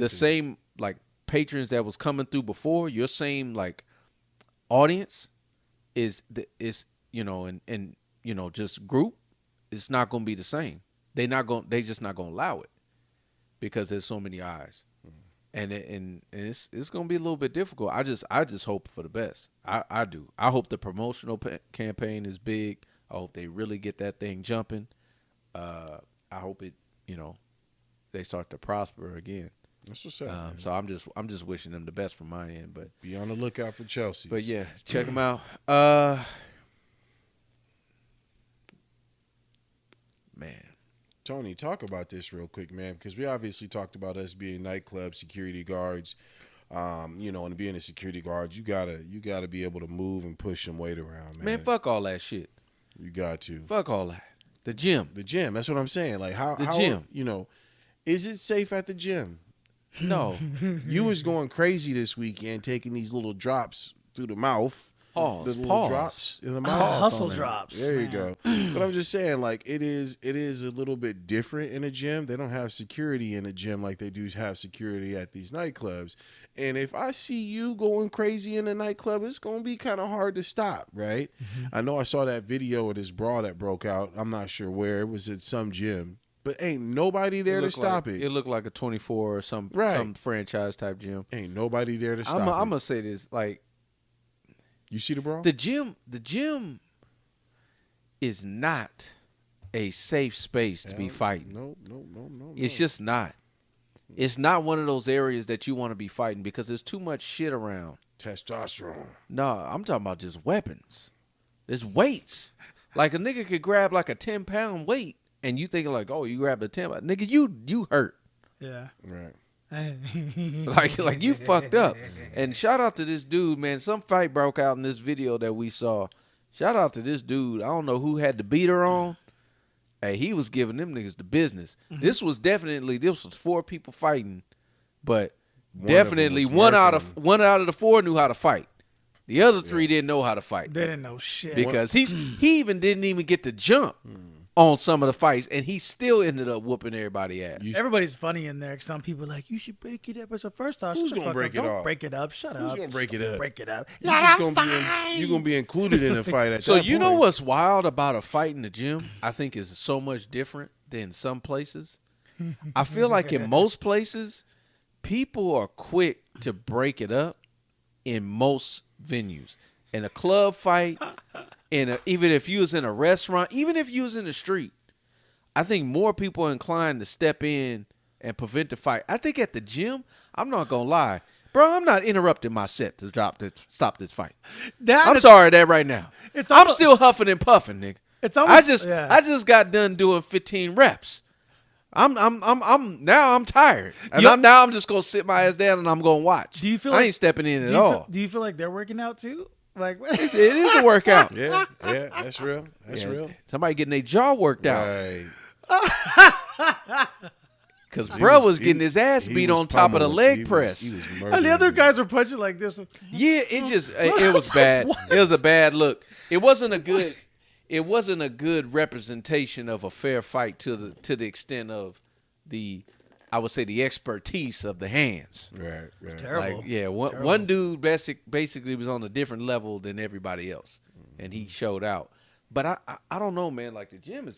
same like patrons that was coming through before, your same like audience is just group, it's not going to be the same. They just not going to allow it because there's so many eyes. And it's going to be a little bit difficult. I just hope for the best. I do. I hope the promotional campaign is big. I hope they really get that thing jumping. I hope it, they start to prosper again. That's what's up. So I'm just wishing them the best from my end. But be on the lookout for Chelsea. But yeah, check them out. Man. Tony, talk about this real quick, man, because we obviously talked about us being nightclub security guards. And being a security guard, you gotta be able to move and push some weight around, man. Man, fuck all that shit. You got to. Fuck all that. The gym. That's what I'm saying. Like how gym. Is it safe at the gym? No. You was going crazy this weekend taking these little drops through the mouth. Pause. The little drops in the mouth. Hustle drops. There you go. But I'm just saying, like, it is a little bit different in a gym. They don't have security in a gym like they do have security at these nightclubs. And if I see you going crazy in a nightclub, it's going to be kind of hard to stop, right? Mm-hmm. I know I saw that video of this brawl that broke out. I'm not sure where. It was at some gym. But ain't nobody there to stop it. It looked like a 24 or some franchise type gym. Ain't nobody there to stop it. I'm going to say this, like, you see the brawl? The gym is not a safe space to be fighting. No. It's just not. It's not one of those areas that you want to be fighting because there's too much shit around. Testosterone. No, I'm talking about just weapons. There's weights. Like a nigga could grab like a 10-pound weight and you thinking like, oh, you grabbed a 10. Nigga, you hurt. Yeah. Right. like you fucked up. And shout out to this dude, man. Some fight broke out in this video that we saw. Shout out to this dude. I don't know who had the beater on. Hey, he was giving them niggas the business. Mm-hmm. This was 4 people fighting, but definitely one out of the 4 knew how to fight. The other 3 didn't know how to fight. They didn't know shit because he even didn't even get to jump. On some of the fights, and he still ended up whooping everybody's ass. Everybody's funny in there. Some people are like, you should break it up. It's the first time. Who's going to break it up? Don't break it up. Shut up. Who's going to break it up? Break it up. You're going to be included in the fight at so that you point. know what's wild about a fight in the gym? I think is so much different than some places. I feel like in most places, people are quick to break it up in most venues. In a club fight, even if you was in a restaurant, even if you was in the street, I think more people are inclined to step in and prevent the fight. I think at the gym, I'm not going to lie. Bro, I'm not interrupting my set to stop this fight. I'm sorry that right now. I'm still huffing and puffing, nigga. I just got done doing 15 reps. I'm tired. And I'm just going to sit my ass down and I'm going to watch. Do you feel I ain't stepping in at all. Do you feel like they're working out too? Like it is a workout. Yeah, that's real. That's real. Somebody getting their jaw worked out. Right. Because bro was getting his ass beat on top of the leg press. And the other guys were punching like this. Yeah, it was bad. It was a bad look. It wasn't a good representation of a fair fight to the extent of I would say the expertise of the hands. Right. Terrible. Like, yeah, one dude basically was on a different level than everybody else, and he showed out. But I don't know, man. Like the gym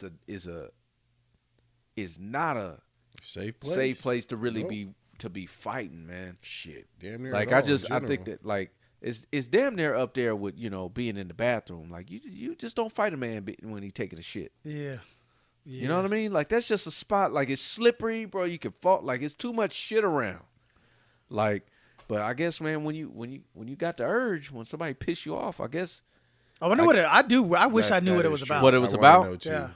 is not a safe place to really be fighting, man. Shit, damn near. Like I think that like it's damn near up there with being in the bathroom. Like you just don't fight a man when he taking a shit. Yeah. You know what I mean? Like that's just a spot. Like it's slippery, bro. You can fall. Like it's too much shit around. Like, but I guess, man, when you got the urge, when somebody piss you off, I guess I wonder what I do. I wish I knew what it was about. What it was about? Yeah.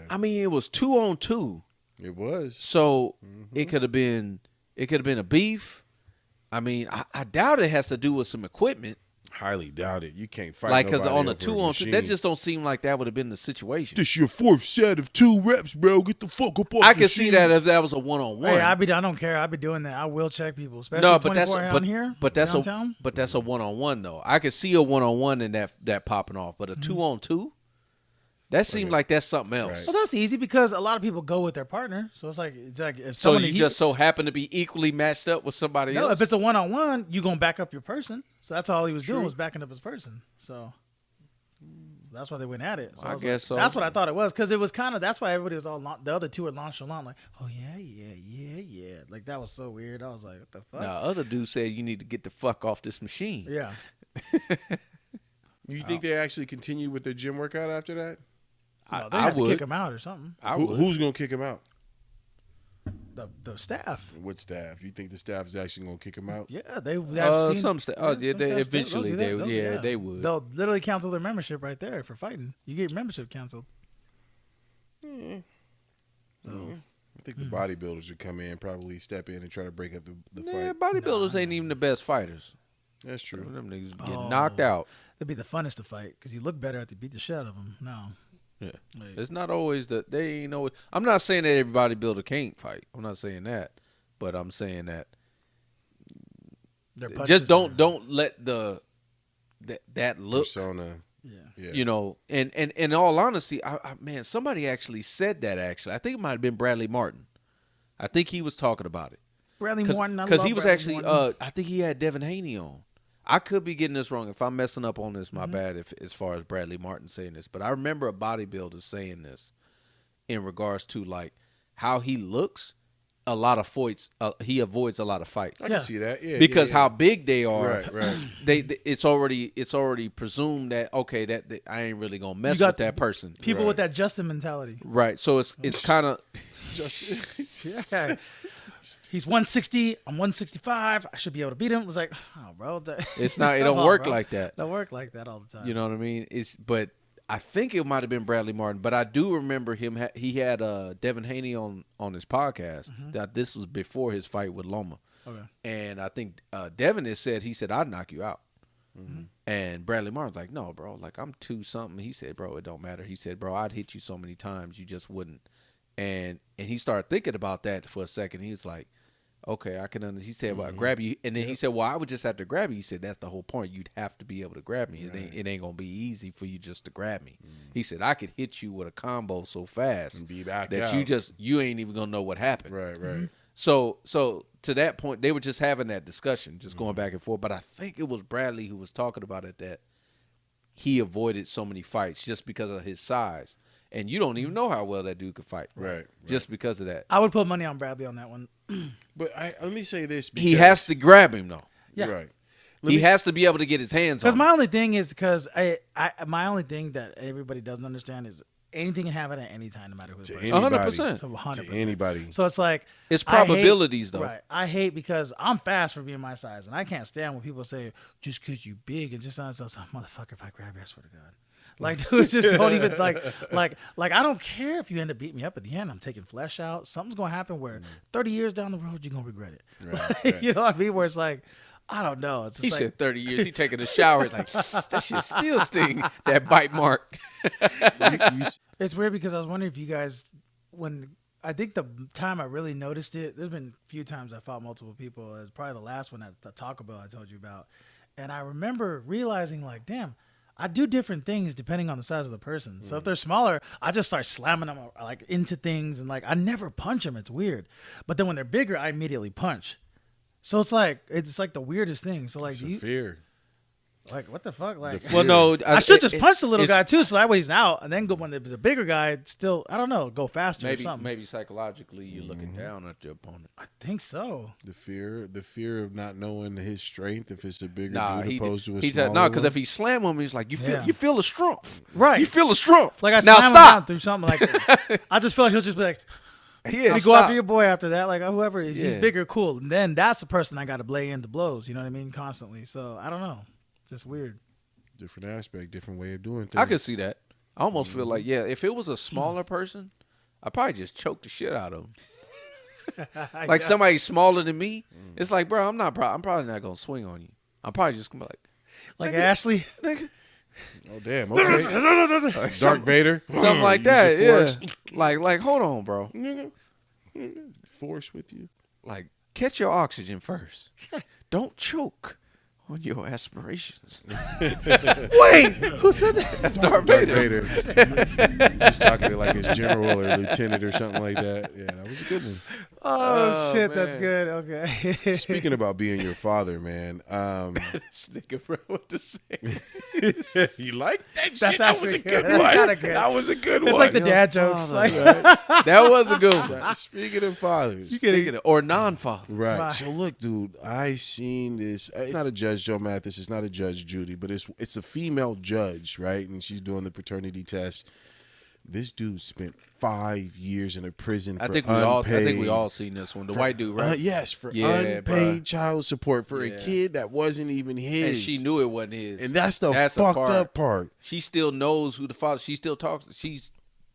I mean, it was 2-on-2. It was. So it could have been a beef. I mean, I doubt it has to do with some equipment. Highly doubt it. You can't fight like because on a 2-on-2, that just don't seem like that would have been the situation. This your 4th set of 2 reps, bro. Get the fuck up off I the could see that if that was a 1-on-1. Hey, I don't care. I'd be doing that. I will check people, especially 24 down here. But that's downtown. a 1-on-1 though. I could see a 1-on-1 in that popping off, but a 2-on-2, that seemed like that's something else. Well, that's easy because a lot of people go with their partner, so it's like if so you just so happen to be equally matched up with somebody else. If it's a 1-on-1, you gonna back up your person. So that's all he was doing was backing up his person. So that's why they went at it. So I guess so. That's what I thought it was because it was kind of that's why everybody was all the other two were nonchalant, like, oh yeah, like that was so weird. I was like, what the fuck? Now other dude said you need to get the fuck off this machine. Yeah. You think they actually continued with their gym workout after that? No, they had to kick him out or something. Who's gonna kick him out? The staff. What staff? You think the staff is actually gonna kick him out? Yeah, they have seen some staff. Oh, yeah, eventually they they would. They'll literally cancel their membership right there for fighting. You get your membership canceled. Yeah. I think the bodybuilders would come in, probably step in and try to break up the fight. Bodybuilders ain't even the best fighters. That's true. Them niggas get knocked out. It'd be the funnest to fight because you look better after you beat the shit out of them. No. Yeah. It's not always that they ain't always. I'm not saying that every bodybuilder can't fight. I'm not saying that. But I'm saying that just don't let that look persona. Yeah. You know, and in all honesty, man, somebody actually said that actually. I think it might have been Bradley Martin. I think he was talking about it. Bradley Martin, because he was actually I think he had Devin Haney on. I could be getting this wrong. If I'm messing up on this, my bad. If as far as Bradley Martin saying this, but I remember a bodybuilder saying this in regards to like how he looks. A lot of fights. He avoids a lot of fights. I can see that. Yeah, because how big they are. Right. It's already presumed that okay that I ain't really gonna mess with that person. People with that Justin mentality. Right. So it's kind of. Yeah. He's 160. I'm 165. I should be able to beat him. It's like, oh, bro. It's not. It don't work like that. Don't work like that all the time. You know what I mean? But I think it might have been Bradley Martin. But I do remember him. He had Devin Haney on his podcast. That this was before his fight with Loma. Okay. And I think Devin has said I'd knock you out. And Bradley Martin's like, no, bro. Like I'm 2-something. He said, bro, it don't matter. He said, bro, I'd hit you so many times you just wouldn't. And he started thinking about that for a second. He was like, okay, I can understand. He said, well, I grab you. And then he said, well, I would just have to grab you. He said, that's the whole point. You'd have to be able to grab me. Right. It ain't going to be easy for you just to grab me. He said, I could hit you with a combo so fast and be back that out. you ain't even going to know what happened. Right. So to that point, they were just having that discussion, just going back and forth. But I think it was Bradley who was talking about it, that he avoided so many fights just because of his size. And you don't even know how well that dude could fight. Right. Just because of that. I would put money on Bradley on that one. But let me say this. He has to grab him, though. Yeah. Right. He has to be able to get his hands on him. Because my only thing is my only thing that everybody doesn't understand is anything can happen at any time, no matter who's 100%. To 100%. To anybody. So it's like it's probabilities, though. Right. I hate because I'm fast for being my size, and I can't stand when people say just because you big and just sounds like motherfucker. If I grab you, I swear to God. Like, dude, just don't even like I don't care if you end up beating me up at the end. I'm taking flesh out. Something's gonna happen where 30 years down the road you're gonna regret it. Right. You know what I mean? Where it's like, I don't know. It's just he said 30 years. He taking a shower. He's like, that shit still sting. That bite mark. It's weird because I was wondering if you guys, when I think the time I really noticed it, there's been a few times I fought multiple people. It's probably the last one at the Taco Bell I told you about, and I remember realizing like, damn. I do different things depending on the size of the person. So if they're smaller, I just start slamming them like into things, and like I never punch them. It's weird. But then when they're bigger, I immediately punch. So it's like the weirdest thing. So like fear. Like what the fuck? Like well, no, I should just punch the little guy too, so that way he's out, and then go when the bigger guy still I don't know go faster or something. Maybe psychologically you're looking down at your opponent. I think so. The fear of not knowing his strength if it's a bigger dude opposed to a smaller. No, because if he slam him, he's like you feel the strength, right? You feel the strength. Like I now slam stop him down through something like I just feel like he'll just be like. Yeah, you go after your boy after that, like whoever is, he's bigger, cool. And then that's the person I got to blay into blows. You know what I mean? Constantly. So I don't know. It's just weird. Different aspect, different way of doing things. I could see that. I almost feel like, if it was a smaller person, I'd probably just choke the shit out of him. Like somebody smaller than me, it's like, bro, I'm probably not gonna swing on you. I'm probably just gonna be like Ashley. nigga. Oh damn! Okay. Dark Vader, Something like that. Yeah. Like, hold on, bro. Nigga. Force with you. Like, catch your oxygen first. Don't choke on your aspirations. Wait, who said that? Darth Vader. He's talking to like his general or lieutenant or something like that. Yeah, that was a good one. Oh shit, man. That's good. Okay. Speaking about being your father, man. This nigga, bro, what to say? You like that That's shit? That was a actually good good. one. That's good. That was a good one. It's like the dad jokes. Like, That was a good one. Speaking of fathers. Speaking of, or non-father. Right. Right. So look, dude, I seen this. It's not a Judge Joe Mathis. It's not a Judge Judy, but it's a female judge, right? And she's doing the paternity test. This dude spent 5 years in a prison for I think we all seen this one. The white dude, right? Yes, for Yeah, unpaid bruh. child support for a Yeah. kid that wasn't even his. And she knew it wasn't his. And that's the That's the fucked part. up part. She still knows who the father. She still talks. She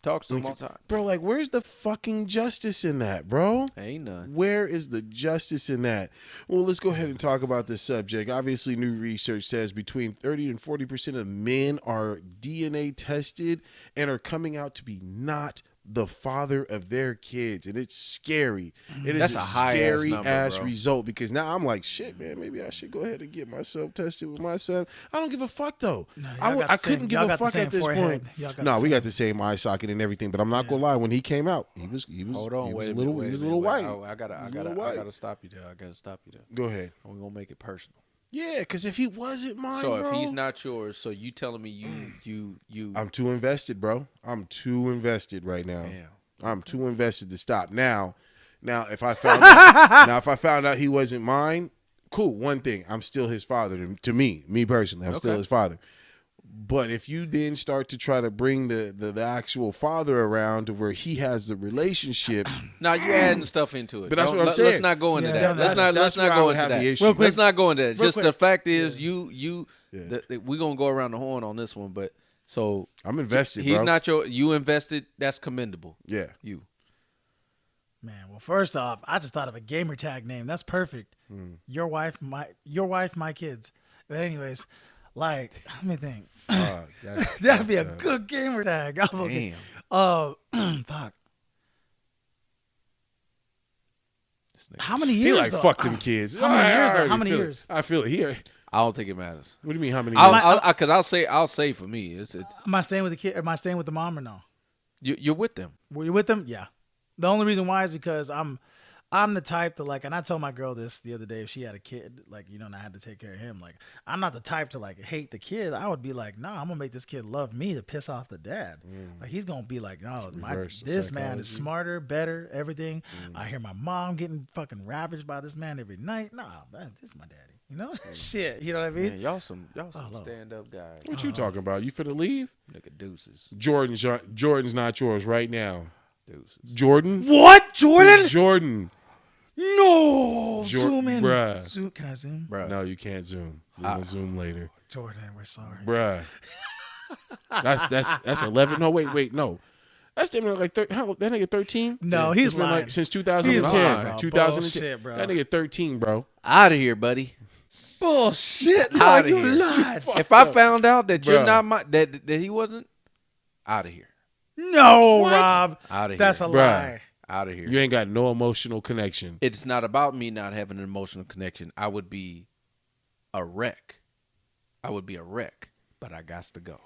talks to him all the time. Bro, like, where's the fucking justice in that, bro? Ain't none. Where is the justice in that? Well, let's go ahead and talk about this subject. Obviously, new research says between 30 and 40% of men are DNA tested and are coming out to be not the father of their kids, and it's scary. It is That's a a high-ass scary number, ass bro. result, because now I'm like, shit, man, maybe I should go ahead and get myself tested with my son. I don't give a fuck though. No, I couldn't give a fuck at this point. No, we got the same eye socket and everything, but I'm not gonna lie. When he came out, he was Hold on, he was wait a a little minute, he was a wait little white. Oh, I gotta stop you there. Go ahead. We're gonna make it personal. Yeah, because if he wasn't mine, So bro, if he's not yours, so you telling me you I'm too invested, bro. I'm too invested right now. Damn. I'm too invested to stop. Now, if I found out he wasn't mine, cool. One thing, I'm still his father. To me personally, I'm still his father. But if you then start to try to bring the actual father around to where he has the relationship, now you're adding stuff into it. But that's what I'm saying. Let's not go into Yeah, that. that's Let's not where I go would into have that. the issue. Real quick. Let's not go into that. Real Just quick. the fact is, Yeah. we're gonna go around the horn on this one. But so I'm invested. he's bro. not you invested. That's commendable. Yeah. You. Man, well, first off, I just thought of a gamer tag name. That's perfect. Your wife, my kids. But anyways, like, let me think. That'd be a good gamer tag. I'm okay. Fuck. How many years? He like though? fuck them kids. How many years? I already How many feel it. years? I feel it here. I don't think it matters. What do you mean? How many years? Because I'll say for me, it's Am I staying with the kid? Am I staying with the mom or no? you're with them. Were you with them? Yeah. The only reason why is because I'm the type to like, and I told my girl this the other day, if she had a kid, like, and I had to take care of him. Like, I'm not the type to like hate the kid. I would be like, nah, I'm gonna make this kid love me to piss off the dad. Like, he's gonna be like, no, this man is smarter, better, everything. I hear my mom getting fucking ravaged by this man every night. Nah, man, this is my daddy. Shit. You know what I mean? Man, y'all some stand up guys. What you talking about? You finna leave? Nigga deuces. Jordan's not yours right now. Deuces. Jordan? What? Jordan? Jordan. No. Zoom in. Bruh. Zoom. Can I zoom? Bro. No, you can't zoom. We're gonna zoom later. Jordan, we're sorry. Bruh. That's 11. No, wait, no. That's damn near like that nigga 13? No, he's It's been lying. like since He's 2010. lying, bro. 2010. Bullshit, bro. That nigga 13, bro. Out of here, buddy. Bullshit. No, Outta you here. lied. If I found out that you're Bruh. not that he wasn't, out of here. No, What? Rob. Out of here. That's a Bruh. lie. Out of here. You ain't got no emotional connection. It's not about me not having an emotional connection. I would be a wreck. But I got to go.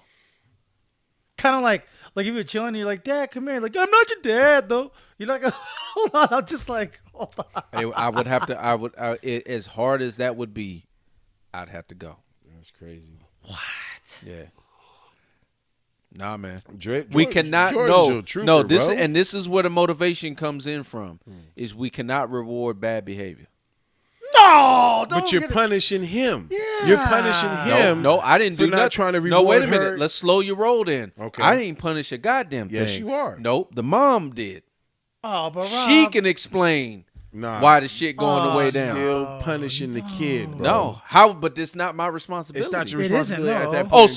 Kind of like if you're chilling and you're like, Dad, come here. Like, I'm not your dad, though. You're like, hold on. I'm just like, hold on. I would have to. As hard as that would be, I'd have to go. That's crazy. What? Yeah. Nah, man. Jordan's We cannot. your trooper, No. This bro. and this is where the motivation comes in from. Is we cannot reward bad behavior. No, don't But you're get it. punishing him. Yeah. You're punishing him. No, I didn't for do not nothing. trying to No, wait a reward minute. her. Let's slow your roll then. Okay. I didn't punish a goddamn thing. Yes, you are. Nope, the mom did. Oh, but Rob. She can explain why the shit going the way down. Still punishing the kid, bro. No, how? But it's not my responsibility. It's not your responsibility at that point. Oh,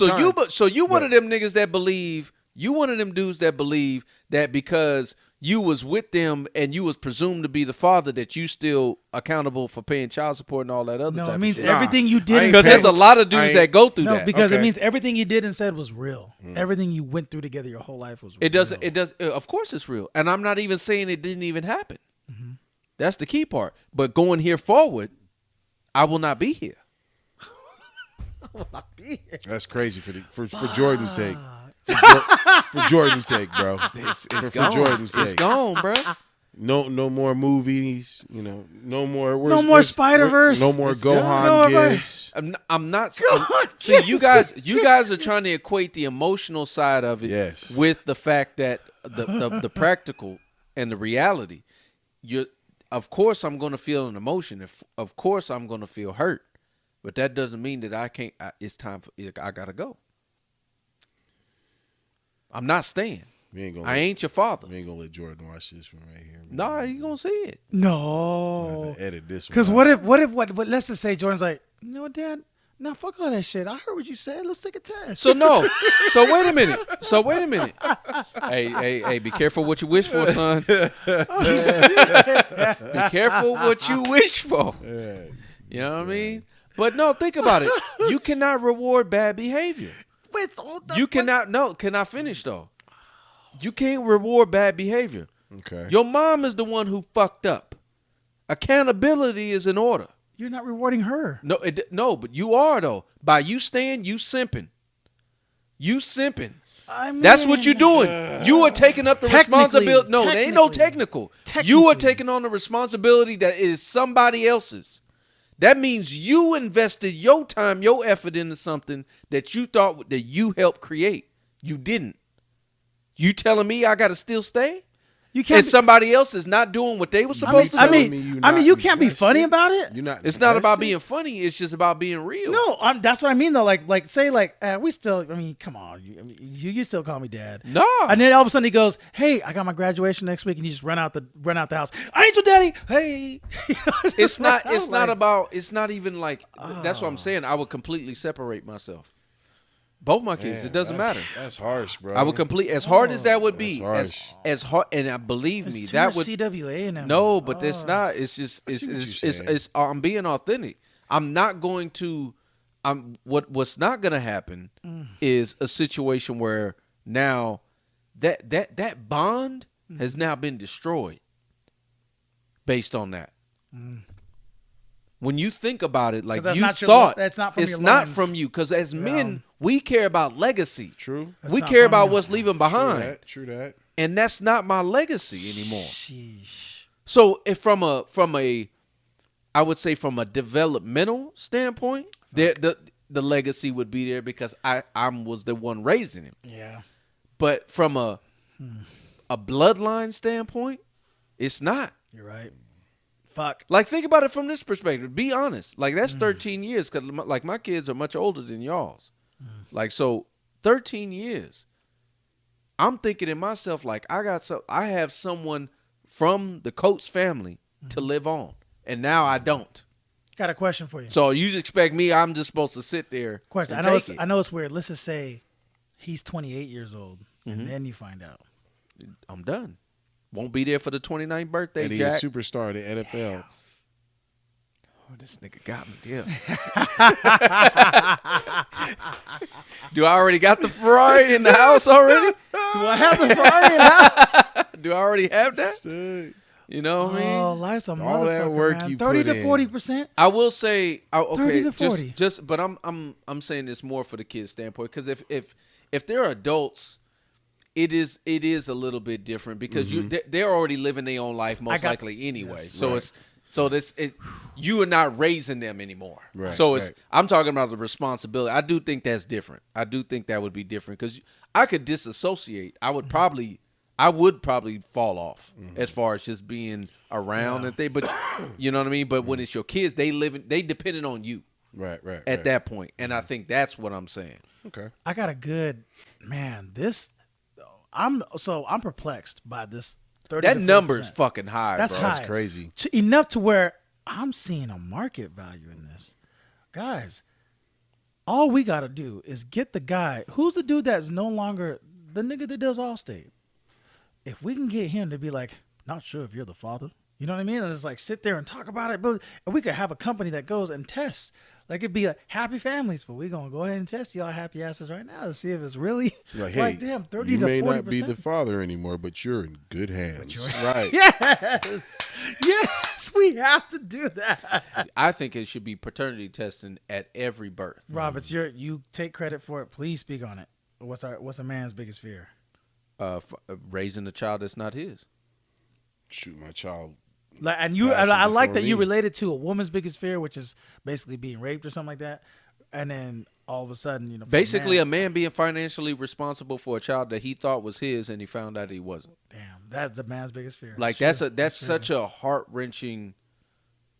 so you one of them niggas that believe, you one of them dudes that believe that because you was with them and you was presumed to be the father that you still accountable for paying child support and all that other type it means of shit. everything you did. Because there's a lot of dudes that go through that. Because it means everything you did and said was real. Everything you went through together your whole life was real. It does. Of course it's real. And I'm not even saying it didn't even happen. Mm-hmm. That's the key part. But going here forward, I will not be here. I will not be here. That's crazy for Jordan's sake. For Jordan's sake, bro. It's for gone. Jordan's sake. It's gone, bro. No more movies. No more Spider-Verse. No more Gohan gifts. I'm not. See, you guys are trying to equate the emotional side of it with the fact that the practical and the reality. Of course, I'm going to feel an emotion. Of course, I'm going to feel hurt. But that doesn't mean that I can't. It's time for. I gotta go. I'm not staying. I ain't your father. We ain't gonna let Jordan watch this from right here. Nah, you gonna see it. No. Edit this one. Because what? Let's just say Jordan's like, you know what, Dad? Nah, fuck all that shit. I heard what you said. Let's take a test. So no. So wait a minute. Hey, be careful what you wish for, son. Be careful what you wish for. You know what I mean? But no, think about it. You cannot reward bad behavior. You cannot. No, can I finish though? You can't reward bad behavior. Okay. Your mom is the one who fucked up. Accountability is in order. You're not rewarding her. No, but you are though. By you staying, you simping. You simping. I mean, that's what you're doing. You are taking up the responsibility. No, there ain't no technical. You are taking on the responsibility that is somebody else's. That means you invested your time, your effort into something that you thought that you helped create. You didn't. You telling me I got to still stay? You can't. And somebody else is not doing what they were supposed to do. I mean, you can't be funny about it. It's not about being funny. It's just about being real. No, that's what I mean though. Like say we still. I mean, come on. You still call me Dad. No. And then all of a sudden he goes, "Hey, I got my graduation next week," and you just run out the house. I ain't your daddy. Hey. It's not. It's not about. It's not even like. That's what I'm saying. I would completely separate myself. Both my kids, it doesn't matter. That's harsh, bro. I would complete as hard as that would be, as hard, and believe me, that would CWA in them. No, but it's not. It's just it's. I'm being authentic. I'm not going to. What's not going to happen is a situation where now that bond has now been destroyed based on that. When you think about it, like you thought, it's not from you. Because as men, we care about legacy. True. We care about what's leaving behind. True that. And that's not my legacy anymore. Sheesh. So if from a, I would say from a developmental standpoint, the legacy would be there because I was the one raising him. Yeah. But from a bloodline standpoint, it's not. You're right. Fuck. Like, think about it from this perspective. Be honest. Like, that's 13 years because, like, my kids are much older than y'all's. Like, so 13 years. I'm thinking in myself, like, I have someone from the Coates family to live on, and now I don't. Got a question for you. So you expect me? I'm just supposed to sit there. Question. I know it's weird. Let's just say he's 28 years old, and then you find out. I'm done. Won't be there for the 29th birthday, and he's a superstar in the NFL. Damn. Oh, this nigga got me there. Do I already got the Ferrari in the house already? Do I have the Ferrari in the house? Do I already have that? You know what I mean? Oh, life's a motherfucker, all that work man. you 30 put to in. 40%. I will say, okay, 30 to 40. but I'm saying this more for the kids' standpoint because if they're adults. It is a little bit different because they're already living their own life most likely anyway. Yes, so you are not raising them anymore. Right, so I'm talking about the responsibility. I do think that's different. I do think that would be different because I could disassociate. I would probably fall off as far as just being around and thing. But you know what I mean. But when it's your kids, they dependent on you. Right. At that point, and I think that's what I'm saying. Okay. I got a good man. I'm perplexed by this 30 That to 40%. number is fucking high, That's bro. high. That's crazy. Enough to where I'm seeing a market value in this. Guys, all we got to do is get the guy. Who's the dude that's no longer the nigga that does Allstate? If we can get him to be like, not sure if you're the father. You know what I mean? And it's like, sit there and talk about it. But we could have a company that goes and tests. Like, it'd be a happy families, but we're going to go ahead and test y'all happy asses right now to see if it's really Like, hey, damn, 30 you to 40%. may not be the father anymore, but you're in good hands. Right. Yes, we have to do that. I think it should be paternity testing at every birth. Rob, it's you take credit for it. Please speak on it. What's a man's biggest fear? Raising a child that's not his. Shoot, my child. Like, and I like that you related to a woman's biggest fear, which is basically being raped or something like that. And then all of a sudden, you know, basically a man being financially responsible for a child that he thought was his, and he found out he wasn't. Damn, that's a man's biggest fear. Like that's such a heart-wrenching,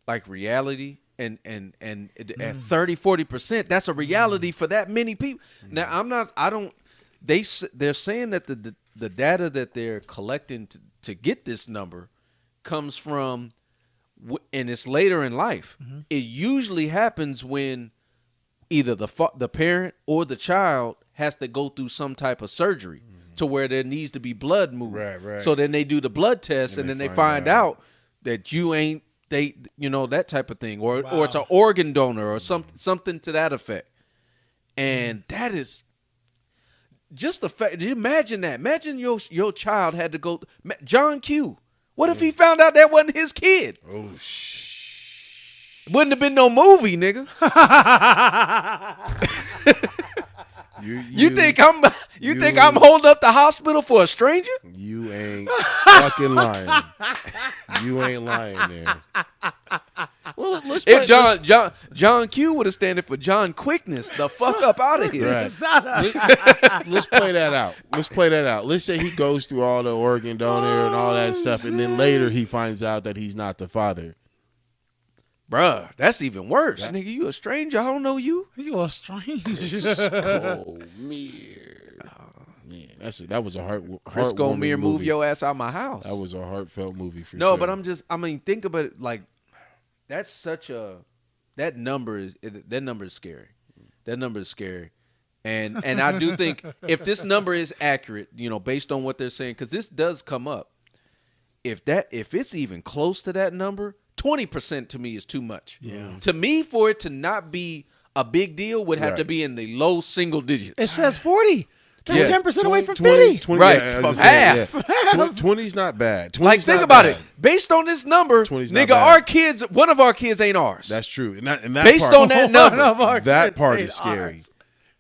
like, reality. And at 30-40%, that's a reality for that many people. Now they're saying that the data that they're collecting to get this number comes from, and it's later in life. It usually happens when either the parent or the child has to go through some type of surgery to where there needs to be blood moved. Right. So then they do the blood test, and then they find out that you ain't, that type of thing, or it's an organ donor or something to that effect. And that is just the fact. Imagine that. Imagine your child had to go. John Q. What if he found out that wasn't his kid? Oh, Wouldn't have been no movie, nigga. You think I'm holding up the hospital for a stranger? You ain't fucking lying. You ain't lying there. Well, let's play, if John Q would have standing for John Quickness, the fuck up out of here. Right. Let's play that out. Let's say he goes through all the organ donor and all that stuff, and then later he finds out that he's not the father. Bruh, that's even worse. Nigga, you a stranger. I don't know you. You a stranger. Oh, man. That was a Crisco Mir, move your ass out my house. That was a heartfelt movie for sure. No, but think about it, like, that number is scary. That number is scary. And I do think if this number is accurate, based on what they're saying, because this does come up, if it's even close to that number, 20% to me is too much. Yeah. To me, for it to not be a big deal would have to be in the low single digits. It says 40. That's 10% away from 20, 50. Right, from half. 20's not bad. 20's like, think about it. Based on this number, nigga, one of our kids ain't ours. That's true. And that based part, on that number, that part is scary. Ours.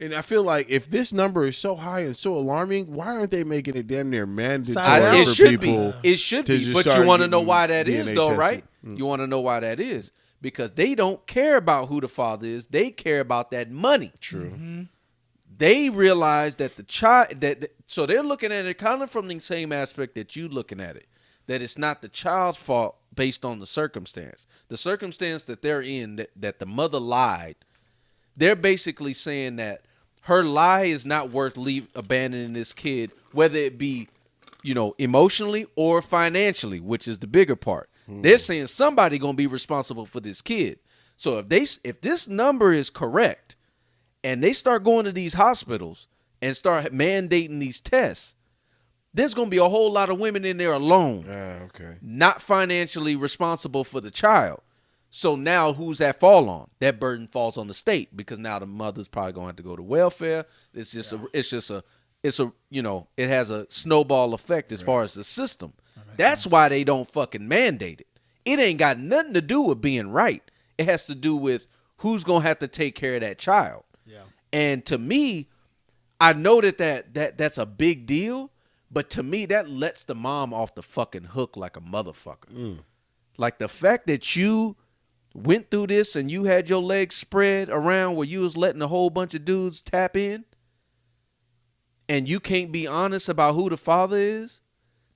And I feel like if this number is so high and so alarming, why aren't they making it damn near mandatory for people? It should be, but you want to know why that is, though, right? You want to know why that is. Because they don't care about who the father is. They care about that money. True. Mm-hmm. They realize that the child, so they're looking at it kind of from the same aspect that you looking at it. That it's not the child's fault based on the circumstance. The circumstance that they're in, that the mother lied, they're basically saying that her lie is not worth abandoning this kid, whether it be, emotionally or financially, which is the bigger part. They're saying somebody gonna be responsible for this kid. So if this number is correct, and they start going to these hospitals and start mandating these tests, there's gonna be a whole lot of women in there alone, not financially responsible for the child. So now who's that fall on? That burden falls on the state, because now the mother's probably gonna have to go to welfare. It has a snowball effect as far as the system. That's why they don't fucking mandate it. It ain't got nothing to do with being right. It has to do with who's gonna have to take care of that child. Yeah. And to me, I know that's a big deal, but to me that lets the mom off the fucking hook like a motherfucker. Like the fact that you went through this and you had your legs spread around where you was letting a whole bunch of dudes tap in, and you can't be honest about who the father is,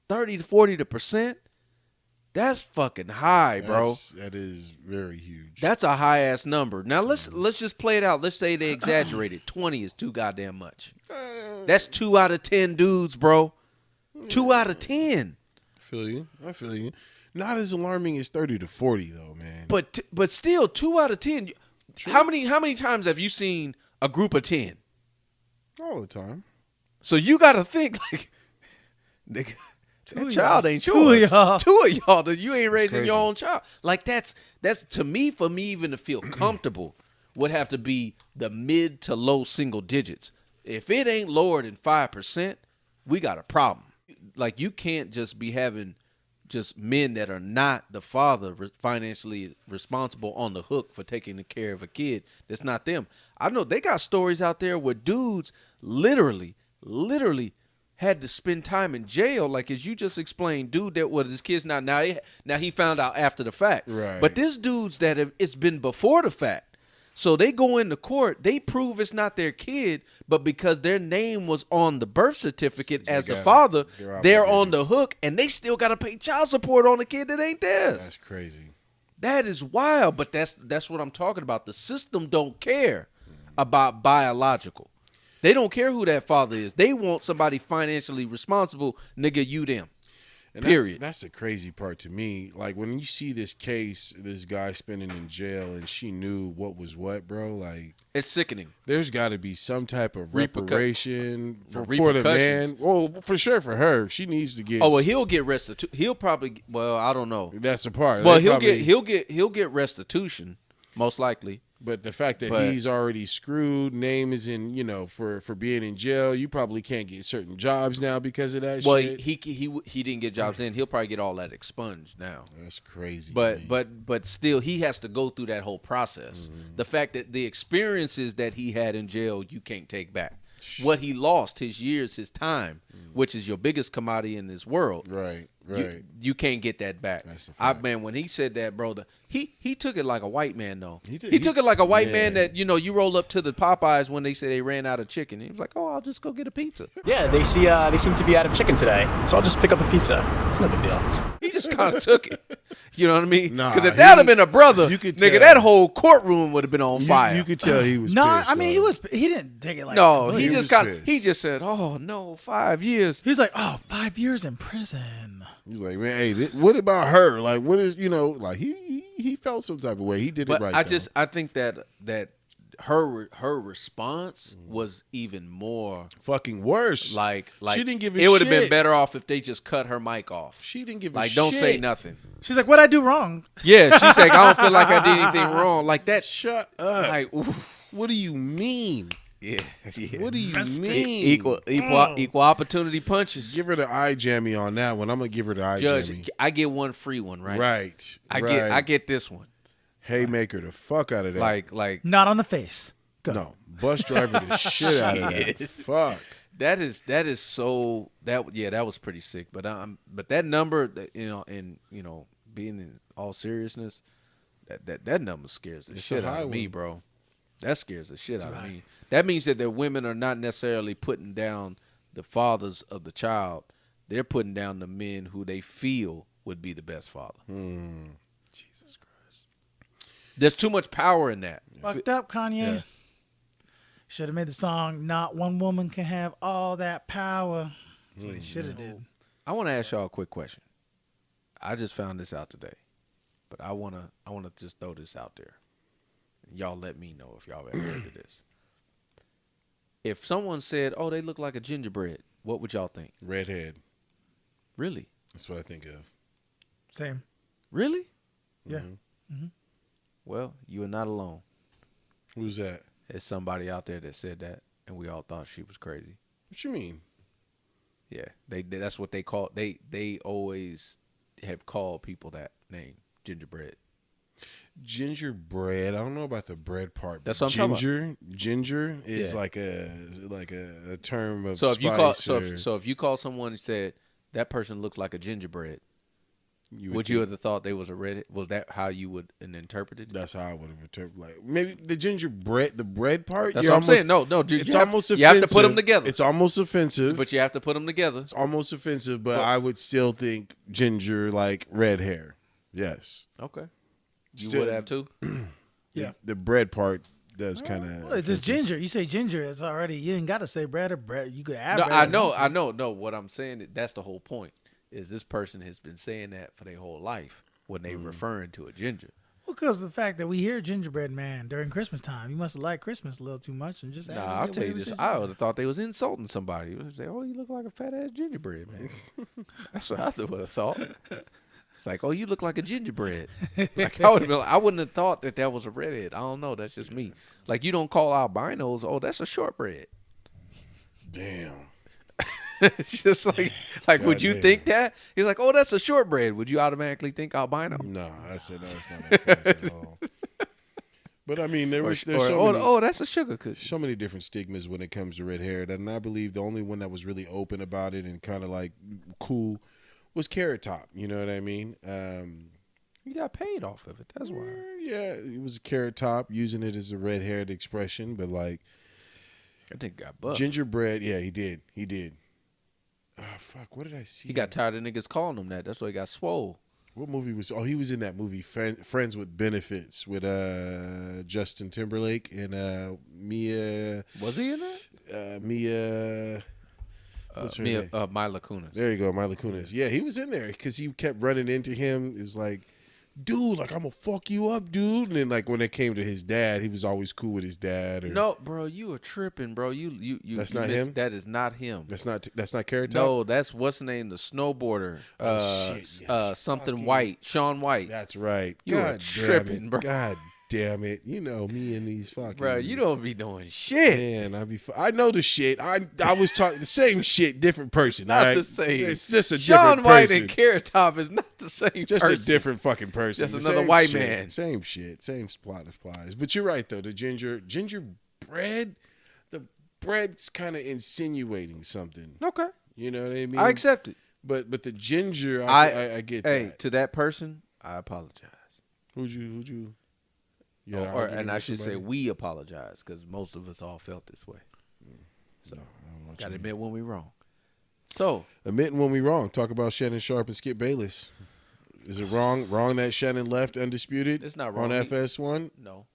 30 to 40%, that's fucking high, bro. That is very huge. That's a high ass number. Now let's just play it out. Let's say they exaggerated. 20 is too goddamn much. That's 2 out of 10 dudes, bro. 2 out of 10. feel you. Not as alarming as 30 to 40 though, man. But still, 2 out of 10. True. How many times have you seen a group of 10? All the time. So you got to think like, nigga, that child ain't yours. 2 of y'all. 2 of y'all that you ain't raising crazy. your own child. Like that's to me, for me even to feel comfortable would have to be the mid to low single digits. If it ain't lower than 5%, we got a problem. Like you can't just be having just men that are not the father financially responsible on the hook for taking care of a kid that's not them. I know they got stories out there where dudes literally had to spend time in jail, like as you just explained, dude that was his kids now he found out after the fact. Right. But this dudes that it's been before the fact. So they go into court, they prove it's not their kid, but because their name was on the birth certificate as the father, they're on the hook, and they still got to pay child support on a kid that ain't theirs. That's crazy. That is wild, but that's what I'm talking about. The system don't care about biological. They don't care who that father is. They want somebody financially responsible, nigga, you them. And period. That's the crazy part to me. Like when you see this case, this guy spending in jail, and she knew what was what, bro. Like it's sickening. There's got to be some type of reparation for the man. Well, for sure for her, she needs to get. Oh well, he'll get restitution. He'll probably. Well, I don't know. That's the part. Well, he'll get restitution, most likely. But the fact that he's already screwed, name is in, for being in jail, you probably can't get certain jobs now because of that shit. Well, he didn't get jobs then. He'll probably get all that expunged now. That's crazy. But still, he has to go through that whole process. Mm-hmm. The fact that the experiences that he had in jail, you can't take back. What he lost, his years, his time, which is your biggest commodity in this world. Right. You can't get that back. That's a fact. Man, when he said that, bro, he took it like a white man, though. He took it like a white man that, you roll up to the Popeyes when they say they ran out of chicken. He was like, oh, I'll just go get a pizza. Yeah, they seem to be out of chicken today, so I'll just pick up a pizza. It's no big deal. He just kind of took it. You know what I mean? Nah, because if that had been a brother, nigga, that whole courtroom would have been on fire. You could tell he was no, pissed. I mean, he didn't take it like no, he he just said, oh, no, 5 years. He was like, oh, 5 years in prison. He's like, man, hey, what about her? Like, what is, like he felt some type of way. He did it right. I think that her response was even more fucking worse. Like she didn't give a shit. It would have been better off if they just cut her mic off. She didn't give a shit. Like, don't say nothing. She's like, what'd I do wrong? Yeah, she's like, I don't feel like I did anything wrong. Like that. Shut up. Like, what do you mean? Yeah. What do you mean? Equal opportunity punches. Give her the eye jammy on that one. I'm gonna give her the eye jammy. I get one free one, right? Right. I get this one. Haymaker the fuck out of that. Like not on the face. Go. No, bus driver the shit out of that. Fuck. That is so that was pretty sick. But that number, being in all seriousness, that number scares the shit out of me, bro. That scares the shit out of me. That means that the women are not necessarily putting down the fathers of the child. They're putting down the men who they feel would be the best father. Jesus Christ. There's too much power in that. Fucked up, Kanye. Yeah. Should have made the song "Not One Woman Can Have All That Power." That's what he should have did. I want to ask y'all a quick question. I just found this out today, but I wanna just throw this out there. Y'all let me know if y'all ever heard of this. If someone said, "Oh, they look like a gingerbread," what would y'all think? Redhead. Really? That's what I think of. Same. Really? Yeah. Mm-hmm. Well, you are not alone. Who's that? There's somebody out there that said that, and we all thought she was crazy. What you mean? Yeah, that's what they call. They always have called people that name, gingerbread. Gingerbread. I don't know about the bread part. That's what I'm talking about. Ginger is like a term of so spice. If you call someone and said that person looks like a gingerbread, would you have thought they was a redhead? Was that how you would interpret it? That's how I would have interpreted. Like maybe the gingerbread, the bread part. That's what I'm saying. No, dude, it's almost offensive. You have to put them together. It's almost offensive, but you have to put them together. It's almost offensive, but I would still think ginger like red hair. Yes. Okay. You would have too. Yeah. The bread part does kind of. Well, it's just ginger. You say ginger, it's already. You ain't got to say bread or bread. You could add. No, bread I know. No, what I'm saying, that's the whole point. is this person has been saying that for their whole life when they referring to a ginger. Well, because of the fact that we hear gingerbread man during Christmas time, you must have liked Christmas a little too much and just. Nah, I'll tell you this. I would have thought they was insulting somebody. They say, "Oh, you look like a fat ass gingerbread man." That's what I would have thought. It's like, "Oh, you look like a gingerbread." Like I wouldn't have thought that was a redhead. I don't know. That's just me. Like you don't call albinos. Oh, that's a shortbread. Damn. It's just like would you think that? He's like, "Oh, that's a shortbread." Would you automatically think albino? No, I said no, it's not that fact at all. But I mean, there's so many, that's a sugar cookie. So many different stigmas when it comes to red hair, and I believe the only one that was really open about it and kind of like cool was Carrot Top. You know what I mean? He got paid off of it. That's why. Yeah, it was Carrot Top using it as a red haired expression, but like I think got buffed. Gingerbread. Yeah, he did. Oh, fuck, what did I see? He got tired of niggas calling him that. That's why he got swole. What movie was? Oh, he was in that movie, Friends with Benefits, with Justin Timberlake and Mia. Was he in that? Mia. What's her name? Mila Kunis. There you go, Mila Kunis. Yeah, he was in there because he kept running into him. It was like, dude, like, I'm going to fuck you up, dude. And then, like, when it came to his dad, he was always cool with his dad. No, bro, you are tripping, bro. You That's not him? That is not him. That's not Carrot Top? No, that's what's the name? The snowboarder. Shit, yes. Something White. Shaun White. That's right. You are tripping, bro. God damn it. You know me and these fucking. Bro, you don't be doing shit. Man, I know the shit. I was talking the same shit, different person. Not right? the same. It's just a Shaun different White person. and Carrot Top is not the same Just person. a different fucking person. Just The another same white shit. man. Same shit. Same plot applies. But you're right though. The gingerbread, the bread's kind of insinuating something. Okay. You know what I mean? I accept it. But the ginger, I get hey, that. to that person, I apologize. Who'd you? Yeah, And I should say we apologize because most of us all felt this way. So, got to admit when we wrong. So, admitting when we wrong. Talk about Shannon Sharpe and Skip Bayless. Is it wrong that Shannon left Undisputed? It's not wrong. On FS1? No.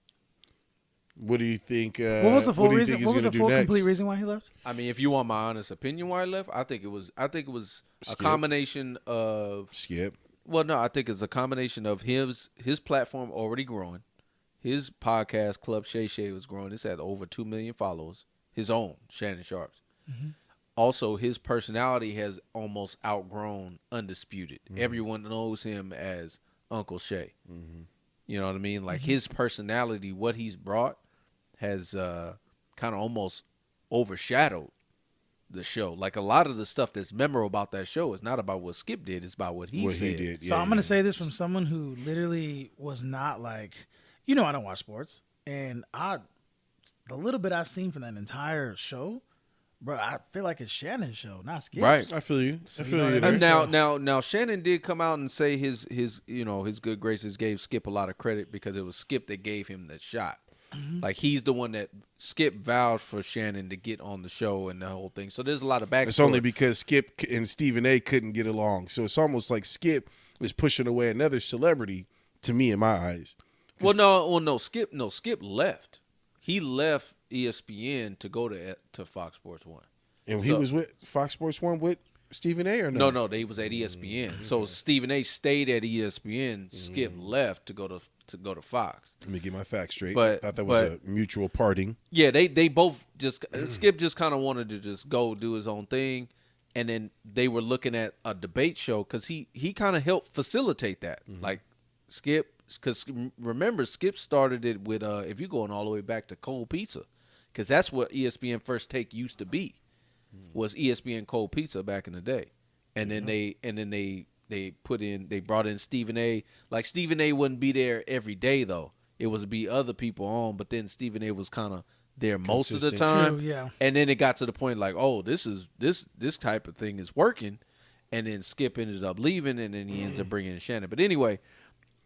What do you think? What was the full reason? What was the full complete reason why he left? I mean, if you want my honest opinion why he left, I think it was a combination of Skip. Well, no, I think it's a combination of his platform already growing. His podcast, Club Shay was growing. It's at over 2 million followers. His own, Shannon Sharpe's. Mm-hmm. Also, his personality has almost outgrown Undisputed. Mm-hmm. Everyone knows him as Uncle Shay. Mm-hmm. You know what I mean? Like his personality, what he's brought, has kind of almost overshadowed the show. Like a lot of the stuff that's memorable about that show is not about what Skip did. It's about what he said. He did. Yeah, so I'm going to say this from someone who literally was not like... You know I don't watch sports, and the little bit I've seen from that entire show, bro, I feel like it's Shannon's show, not Skip's. Right, I feel you. So I feel you. Now, Shannon did come out and say his good graces gave Skip a lot of credit because it was Skip that gave him the shot. Mm-hmm. Like he's the one that Skip vowed for Shannon to get on the show and the whole thing. So there's a lot of backstory. It's only because Skip and Stephen A. couldn't get along, so it's almost like Skip was pushing away another celebrity to me in my eyes. No. Skip left. He left ESPN to go to Fox Sports 1. And he was with Fox Sports 1 with Stephen A. or no? No, they was at ESPN. Mm-hmm. So Stephen A. stayed at ESPN. Skip left to go to Fox. Let me get my facts straight. But, I thought that was a mutual parting. Yeah, they both just Skip just kind of wanted to just go do his own thing, and then they were looking at a debate show because he kind of helped facilitate that. Mm-hmm. Like Skip. Because remember, Skip started it with if you're going all the way back to Cold Pizza, because that's what ESPN First Take used to be, was ESPN Cold Pizza back in the day, and then they brought in Stephen A. Like Stephen A. wouldn't be there every day though; it was be other people on, but then Stephen A. was kind of there most of the time. True, yeah. And then it got to the point like, oh, this type of thing is working, and then Skip ended up leaving, and then he ends up bringing in Shannon. But anyway.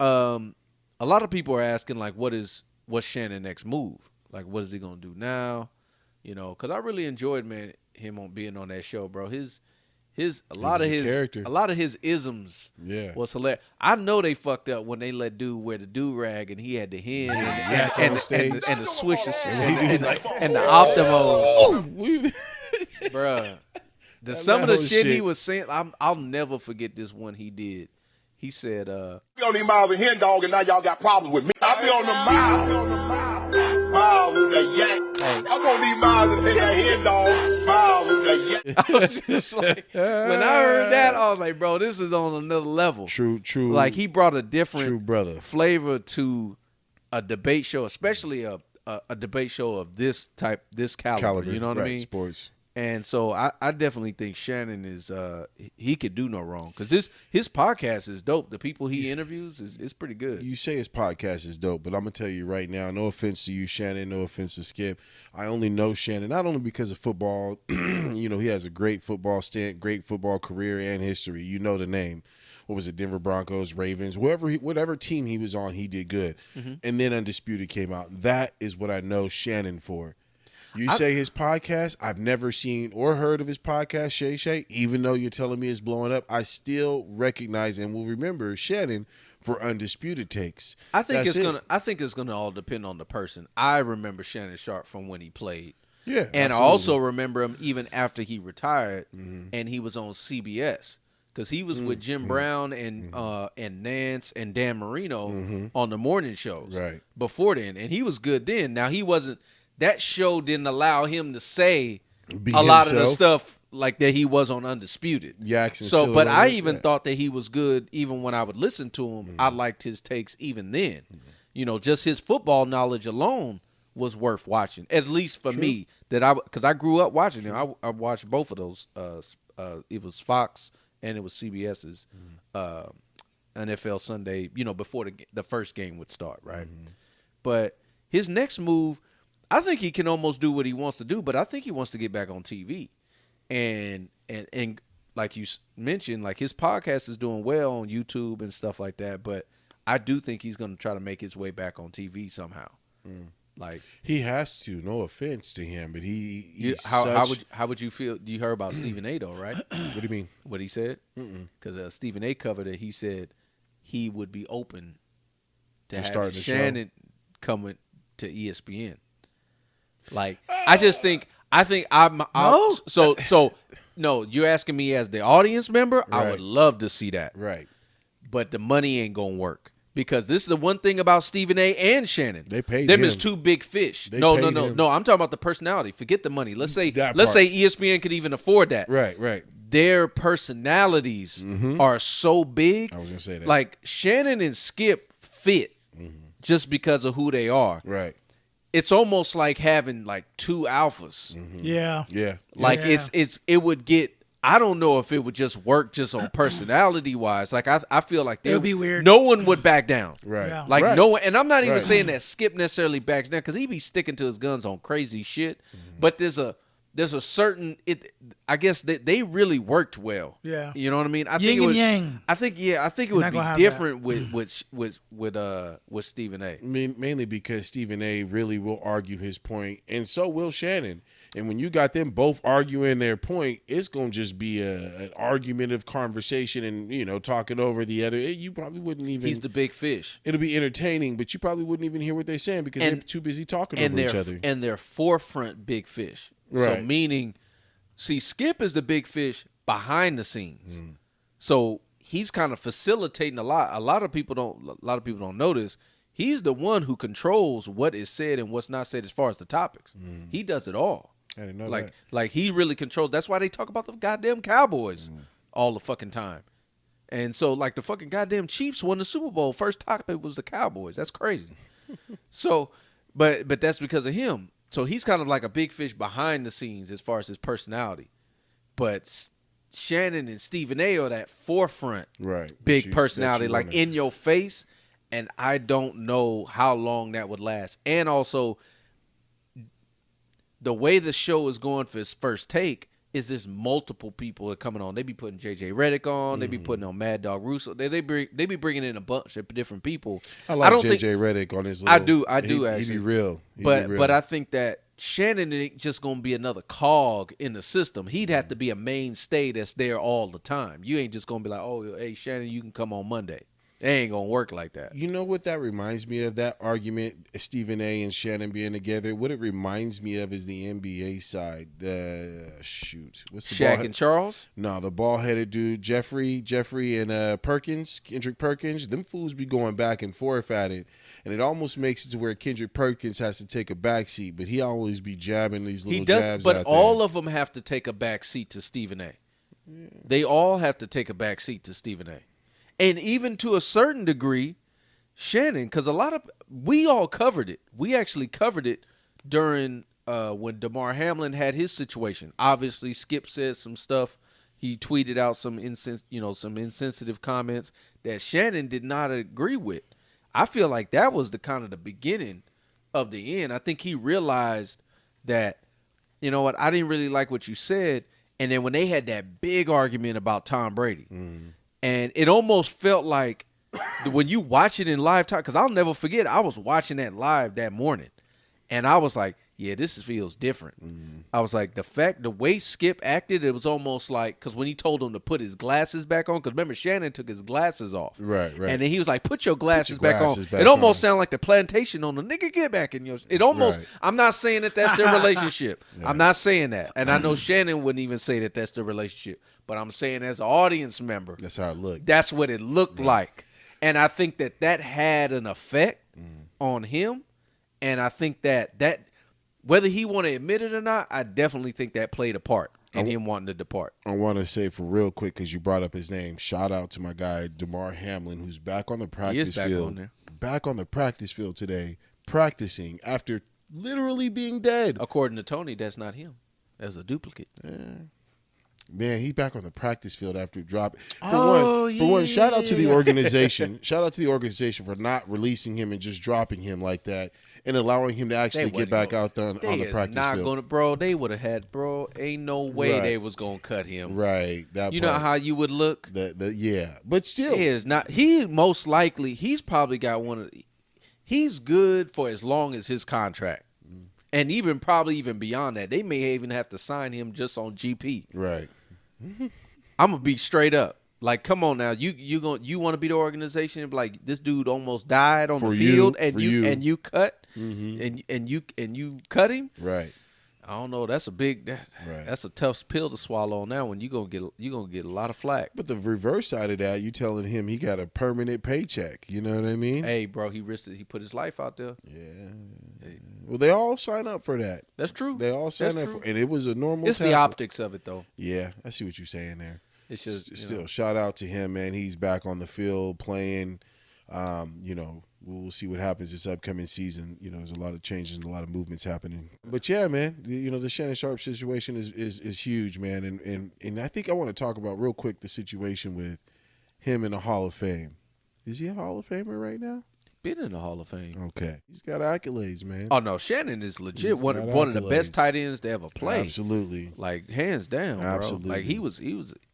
A lot of people are asking like, what's Shannon's next move? Like, what is he gonna do now? You know, because I really enjoyed him on being on that show, bro. A lot of his isms was hilarious. I know they fucked up when they let dude wear the do-rag and he had the hen and the swishes and the Optimo. Bruh. Some of the shit he was saying, I'll never forget this one he did. He said, be on these miles of hen dog, and now y'all got problems with me. I be on the miles with the yak. Hey. I'm on these miles of hen dog, miles with the yak. I was just like, when I heard that, I was like, bro, this is on another level. True. Like, he brought a different brother flavor to a debate show, especially a debate show of this caliber. You know what I mean? Sports. And so I definitely think Shannon is he could do no wrong, because his podcast is dope. The people he interviews is pretty good. You say his podcast is dope, but I'm gonna tell you right now, no offense to you, Shannon, no offense to Skip. I only know Shannon not only because of football. You know, he has a great football stint, great football career and history. You know the name. What was it? Denver Broncos, Ravens, whatever team he was on, he did good. Mm-hmm. And then Undisputed came out. That is what I know Shannon for. You say his podcast, I've never seen or heard of his podcast, Shay. Even though you're telling me it's blowing up, I still recognize and will remember Shannon for Undisputed takes. I think it's gonna all depend on the person. I remember Shannon Sharpe from when he played. Yeah. And absolutely. I also remember him even after he retired, and he was on CBS. Because he was with Jim Brown and Nance and Dan Marino on the morning shows before then. And he was good then. Now, he wasn't – that show didn't allow him to say lot of the stuff like that he was on Undisputed. But I even thought that he was good even when I would listen to him. I liked his takes even then. You know, just his football knowledge alone was worth watching, at least for me. Because I grew up watching him. I watched both of those. It was Fox – and it was CBS's NFL Sunday, you know, before the first game would start, right? But his next move, I think he can almost do what he wants to do, but I think he wants to get back on TV. And like you mentioned, like his podcast is doing well on YouTube and stuff like that, but I do think he's going to try to make his way back on TV somehow. Like he has to. No offense to him, but how would you feel? You heard about Stephen A. though, right? What do you mean? What he said? Because Stephen A. covered it. He said he would be open to have Shannon coming to ESPN. Like I think I'm so no. You're asking me as the audience member. Right. I would love to see that. Right. But the money ain't gonna work. Because this is the one thing about Stephen A. and Shannon. They paid them him. Is two big fish. No. I'm talking about the personality. Forget the money. Let's say ESPN could even afford that. Right. Their personalities are so big. I was gonna say that. Like Shannon and Skip fit just because of who they are. Right. It's almost like having like two alphas. Yeah. Like it would get. I don't know if it would just work just on personality wise. Like I feel like it would be weird. No one would back down. Right. Yeah. Like no one, and I'm not even saying that Skip necessarily backs down because he be sticking to his guns on crazy shit. But there's a certain I guess that they really worked well. Yeah. You know what I mean? Yin and yang. I think it would be different with Stephen A. Mainly because Stephen A. really will argue his point, and so will Shannon. And when you got them both arguing their point, it's going to just be an argumentative conversation and, you know, talking over the other. You probably wouldn't even. He's the big fish. It'll be entertaining, but you probably wouldn't even hear what they're saying because they're too busy talking over each other. And they're forefront big fish. Right. So meaning, see, Skip is the big fish behind the scenes. So he's kind of facilitating a lot. A lot of people don't notice. He's the one who controls what is said and what's not said as far as the topics. He does it all. I didn't know that. Like he really controls. That's why they talk about the goddamn Cowboys all the fucking time. And so like the fucking goddamn Chiefs won the Super Bowl. First topic was the Cowboys. That's crazy. So, but that's because of him. So he's kind of like a big fish behind the scenes as far as his personality. But Shannon and Stephen A. are that forefront big personality, like in your face. And I don't know how long that would last. And also, the way the show is going for its first take is there's multiple people that are coming on. They be putting JJ Redick on. They be putting on Mad Dog Russo. They be bringing in a bunch of different people. I like JJ Redick on his. I do actually. He'd be real. But I think that Shannon ain't just gonna be another cog in the system. He'd have to be a mainstay that's there all the time. You ain't just gonna be like, oh, hey Shannon, you can come on Monday. They ain't gonna work like that. You know what that reminds me of? That argument, Stephen A. and Shannon being together. What it reminds me of is the NBA side. What's the Shaq and Charles? No, the ball-headed dude, Jeffrey and Kendrick Perkins. Them fools be going back and forth at it, and it almost makes it to where Kendrick Perkins has to take a backseat, but he always be jabbing these little jabs. But out all there. of them have to take a backseat to Stephen A. Yeah. They all have to take a backseat to Stephen A. And even to a certain degree, Shannon, because we all covered it. We actually covered it during when DeMar Hamlin had his situation. Obviously, Skip said some stuff. He tweeted out some insensitive comments that Shannon did not agree with. I feel like that was the kind of the beginning of the end. I think he realized that, you know what, I didn't really like what you said. And then when they had that big argument about Tom Brady, and it almost felt like when you watch it in live time, because I'll never forget, I was watching that live that morning, and I was like, yeah, this feels different. I was like, the way Skip acted, it was almost like, because when he told him to put his glasses back on, because remember, Shannon took his glasses off. Right. And then he was like, put your glasses back on. It almost sounded like the plantation on the nigga, get back in yours. It almost, I'm not saying that that's their relationship. I'm not saying that. And I know Shannon wouldn't even say that that's their relationship. But I'm saying as an audience member, that's how it looked. That's what it looked like. And I think that had an effect on him. And I think that whether he want to admit it or not, I definitely think that played a part in him wanting to depart. I want to say for real quick, because you brought up his name, shout out to my guy, DeMar Hamlin, who's back on the practice field. Back on the practice field today, practicing after literally being dead. According to Tony, that's not him. That's a duplicate. Man, he's back on the practice field after dropping. For one, shout out to the organization. Shout out to the organization for not releasing him and just dropping him like that and allowing him to actually get back out on the practice field. They would have had, ain't no way they was going to cut him. Right. You know how you would look? Yeah. But still. He's probably got he's good for as long as his contract. And probably even beyond that. They may even have to sign him just on GP. Right. I'm gonna be straight up. Like, come on now, you want to be the organization and be like, this dude almost died on the field, and you cut and you cut him. Right. I don't know. That's a tough pill to swallow on that one. You gonna get a lot of flack. But the reverse side of that, you telling him he got a permanent paycheck. You know what I mean? Hey, bro, he risked it. He put his life out there. Yeah. Hey. Well, they all sign up for that. That's true. They all sign up for it. And it was a normal. It's the optics of it, though. Yeah, I see what you're saying there. It's just still shout out to him, man. He's back on the field playing. We'll see what happens this upcoming season. There's a lot of changes and a lot of movements happening. But yeah, man, the Shannon Sharpe situation is huge, man. And I think I want to talk about real quick the situation with him in the Hall of Fame. Is he a Hall of Famer right now? Been in the Hall of Fame. Okay. He's got accolades, man. Oh, no. Shannon is legit one of the best tight ends to ever play. Absolutely. Like, hands down, bro. Absolutely. Like, he was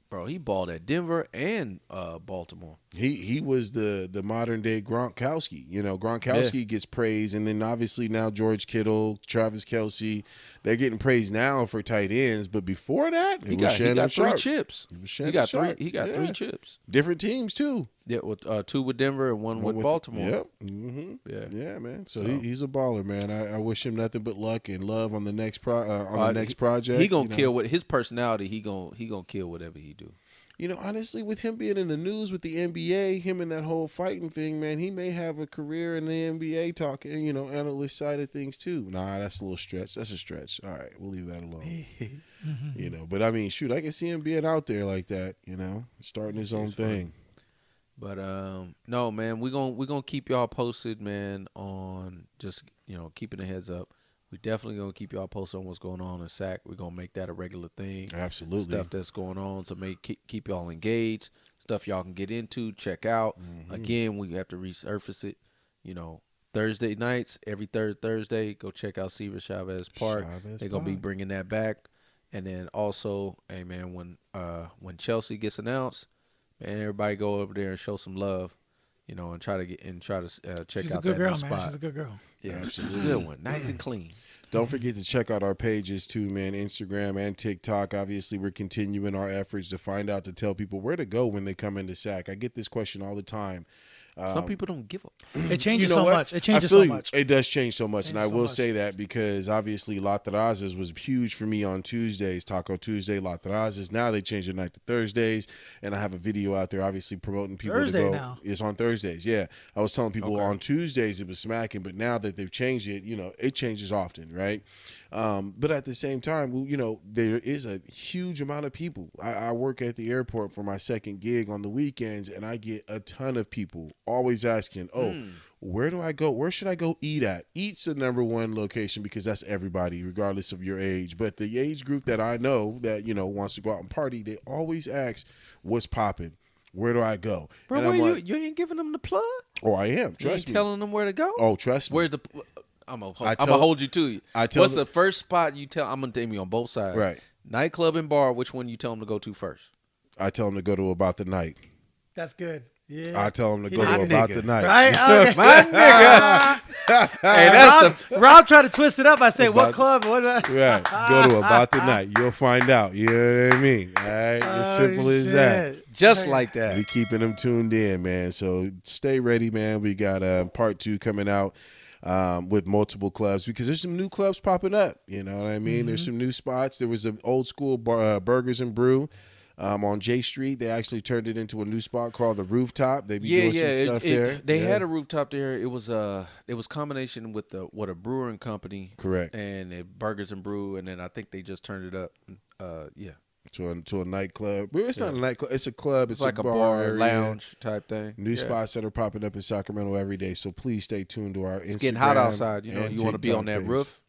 bro, he balled at Denver and Baltimore. He was the modern day Gronkowski. Gronkowski gets praised, and then obviously now George Kittle, Travis Kelce, they're getting praised now for tight ends. But before that, he got 3 chips. He got 3 chips. Different teams too. Yeah, with 2 with Denver and one with Baltimore. Yep. Mm-hmm. Yeah, man. So he's a baller, man. I wish him nothing but luck and love on the next project. He gonna kill with his personality. He gonna kill whatever he do. Honestly, with him being in the news with the NBA, him and that whole fighting thing, man, he may have a career in the NBA talking, analyst side of things too. Nah, that's a little stretch. That's a stretch. All right, we'll leave that alone. But I mean, shoot, I can see him being out there like that, starting his own thing. But no, man, we're gonna keep y'all posted, man, on just keeping the heads up. We definitely gonna keep y'all posted on what's going on in SAC. We're gonna make that a regular thing. Absolutely, stuff that's going on to keep y'all engaged. Stuff y'all can get into, check out. Again, we have to resurface it. Thursday nights, every third Thursday, go check out Chavez Park. They're gonna be bringing that back. And then also, hey man, when Chelsea gets announced, man, everybody go over there and show some love. And try to check She's out a good that girl, new spot. man. She's a good girl. Yeah, she's a good one. Nice and clean. Don't forget to check out our pages too, man. Instagram and TikTok. Obviously, we're continuing our efforts to tell people where to go when they come into SAC. I get this question all the time. Some people don't give up. It changes You know so what? much. It changes I feel so you. much. It does change so much, and I Changes so will much. say that because obviously La Terrazas was huge for me on Tuesdays, Taco Tuesday, La Terrazas. Now they changed the night to Thursdays, and I have a video out there obviously promoting people Thursday to go. now. It's on Thursdays, yeah. I was telling people on Tuesdays it was smacking, but now that they've changed it, it changes often, right? But at the same time, there is a huge amount of people. I work at the airport for my second gig on the weekends, and I get a ton of people always asking, where do I go? Where should I go eat at? Eat's the number one location because that's everybody, regardless of your age. But the age group that I know that, wants to go out and party, they always ask, what's popping? Where do I go? Bro, and I'm like, you ain't giving them the plug? oh, I am. You ain't Trust me. telling them where to go? Oh, trust me. Where's the... I'm gonna tell- hold you to you. I tell What's them- the first spot you tell? I'm gonna take me on both sides. Right. Nightclub and bar. Which one you tell them to go to first? I tell them to go to About the Night. That's good. Yeah. I tell them to go My to About nigga. the Night. Right? Okay. My nigga. Hey, that's Rob tried to twist it up. I say, what About- club? What? Right. Go to About the Night. You'll find out. You know what I mean? All right. As simple as that. just like We that. keeping them tuned in, man. So stay ready, man. We got part 2 coming out with multiple clubs because there's some new clubs popping up. You know what I mean? There's some new spots. There was an old school Burgers and Brew on J Street. They actually turned it into a new spot called the Rooftop. They be doing some stuff there. They Yeah. had a rooftop there. It was combination with a brewing company. Correct. And Burgers and Brew, and then I think they just turned it up. Yeah. to a nightclub. Well, it's not a nightclub. It's a club. It's like a a bar area. lounge type thing. New Yeah. spots that are popping up in Sacramento every day. So please stay tuned to our Instagram. It's getting hot outside. You and want to be TikTok on that page. roof.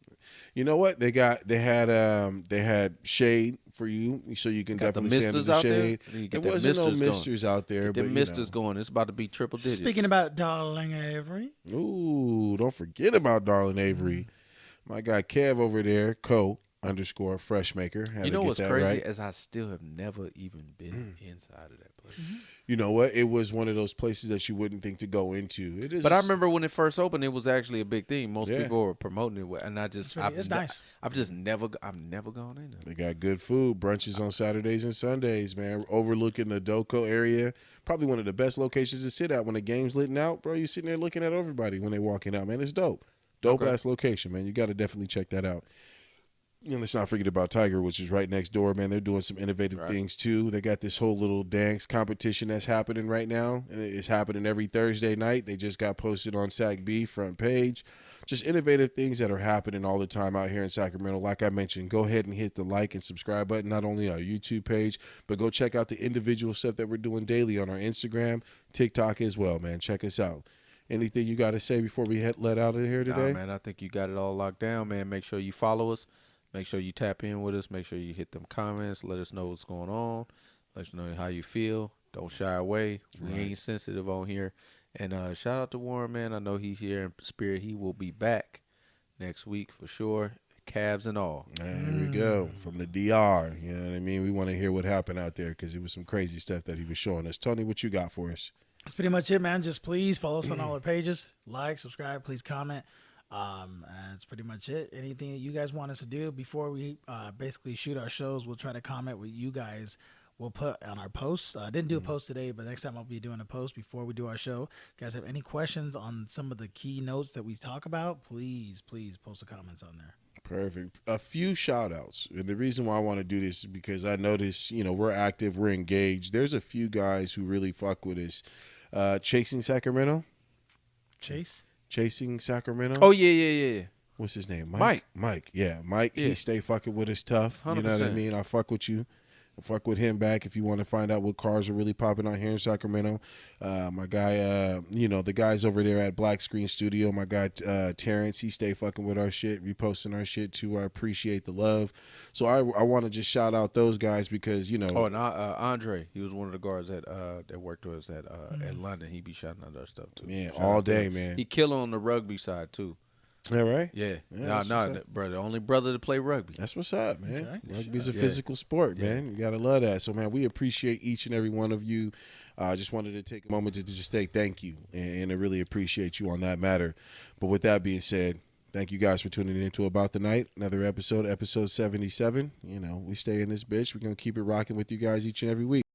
You know what? They had shade for you, so you can Got the definitely stand in misters the out there. shade. You get There that wasn't no misters going. misters out there, The but misters going. It's about to be triple digits. Speaking about Darling Avery. Ooh, don't forget about Darlin Avery. My guy Kev over there, _freshmaker. Had you to know get what's that crazy right. is I still have never even been inside of that place. You know what? It was one of those places that you wouldn't think to go into. It is, But I remember when it first opened, it was actually a big thing. Most Yeah. people were promoting it, and I just, It's nice. I've never gone in there. They got good food, brunches on Saturdays and Sundays, man. Overlooking the Doco area. Probably one of the best locations to sit at when the game's lit out, bro. You're sitting there looking at everybody when they walking out, man. It's dope. Dope ass location, man. You got to definitely check that out. And let's not forget about Tiger, which is right next door, man. They're doing some innovative things too. They got this whole little dance competition that's happening right now. And it's happening every Thursday night. They just got posted on SAC-B front page. Just innovative things that are happening all the time out here in Sacramento. Like I mentioned, go ahead and hit the like and subscribe button, not only on our YouTube page, but go check out the individual stuff that we're doing daily on our Instagram, TikTok as well, man. Check us out. Anything you got to say before we let out of here today? Nah, man, I think you got it all locked down, man. Make sure you follow us. Make sure you tap in with us. Make sure you hit them comments. Let us know what's going on. Let us know how you feel. Don't shy away. We ain't sensitive on here. And shout out to Warren, man. I know he's here in spirit. He will be back next week for sure. Cavs and all. There we go. From the DR. You know what I mean? We want to hear what happened out there because it was some crazy stuff that he was showing us. Tony, what you got for us? That's pretty much it, man. Just please follow us on all our pages. Like, subscribe, please comment. And that's pretty much it. Anything that you guys want us to do before we basically shoot our shows, we'll try to comment with you guys. We'll put on our posts. I didn't do a post today, but next time I'll be doing a post before we do our show. Guys, have any questions on some of the key notes that we talk about, please post the comments on there. Perfect. A few shout outs. And the reason why I want to do this is because I notice, we're active, we're engaged. There's a few guys who really fuck with us. Chasing Sacramento. Chasing Sacramento. Oh, yeah. What's his name? Mike. Mike. Yeah, Mike. Yeah. He stay fucking with us tough. You know what I 100%. mean? I fuck with you. I fuck with him back if you want to find out what cars are really popping out here in Sacramento. My guy, the guys over there at Black Screen Studio, my guy Terrence, he stay fucking with our shit, reposting our shit too. I appreciate the love. So I want to just shout out those guys because, Oh, and Andre, he was one of the guards that worked with us at London. He be shouting out our stuff too. Man, Shout all out to day, him. man. He kill on the rugby side too. Yeah, right? Yeah. that's No, what's up. brother. The only brother to play rugby. That's what's up, man. Okay. Rugby's a Yeah. physical sport, man. You got to love that. So, man, we appreciate each and every one of you. I just wanted to take a moment to just say thank you and I really appreciate you on that matter. But with that being said, thank you guys for tuning in to About the Night. Another episode 77. We stay in this bitch. We're going to keep it rocking with you guys each and every week.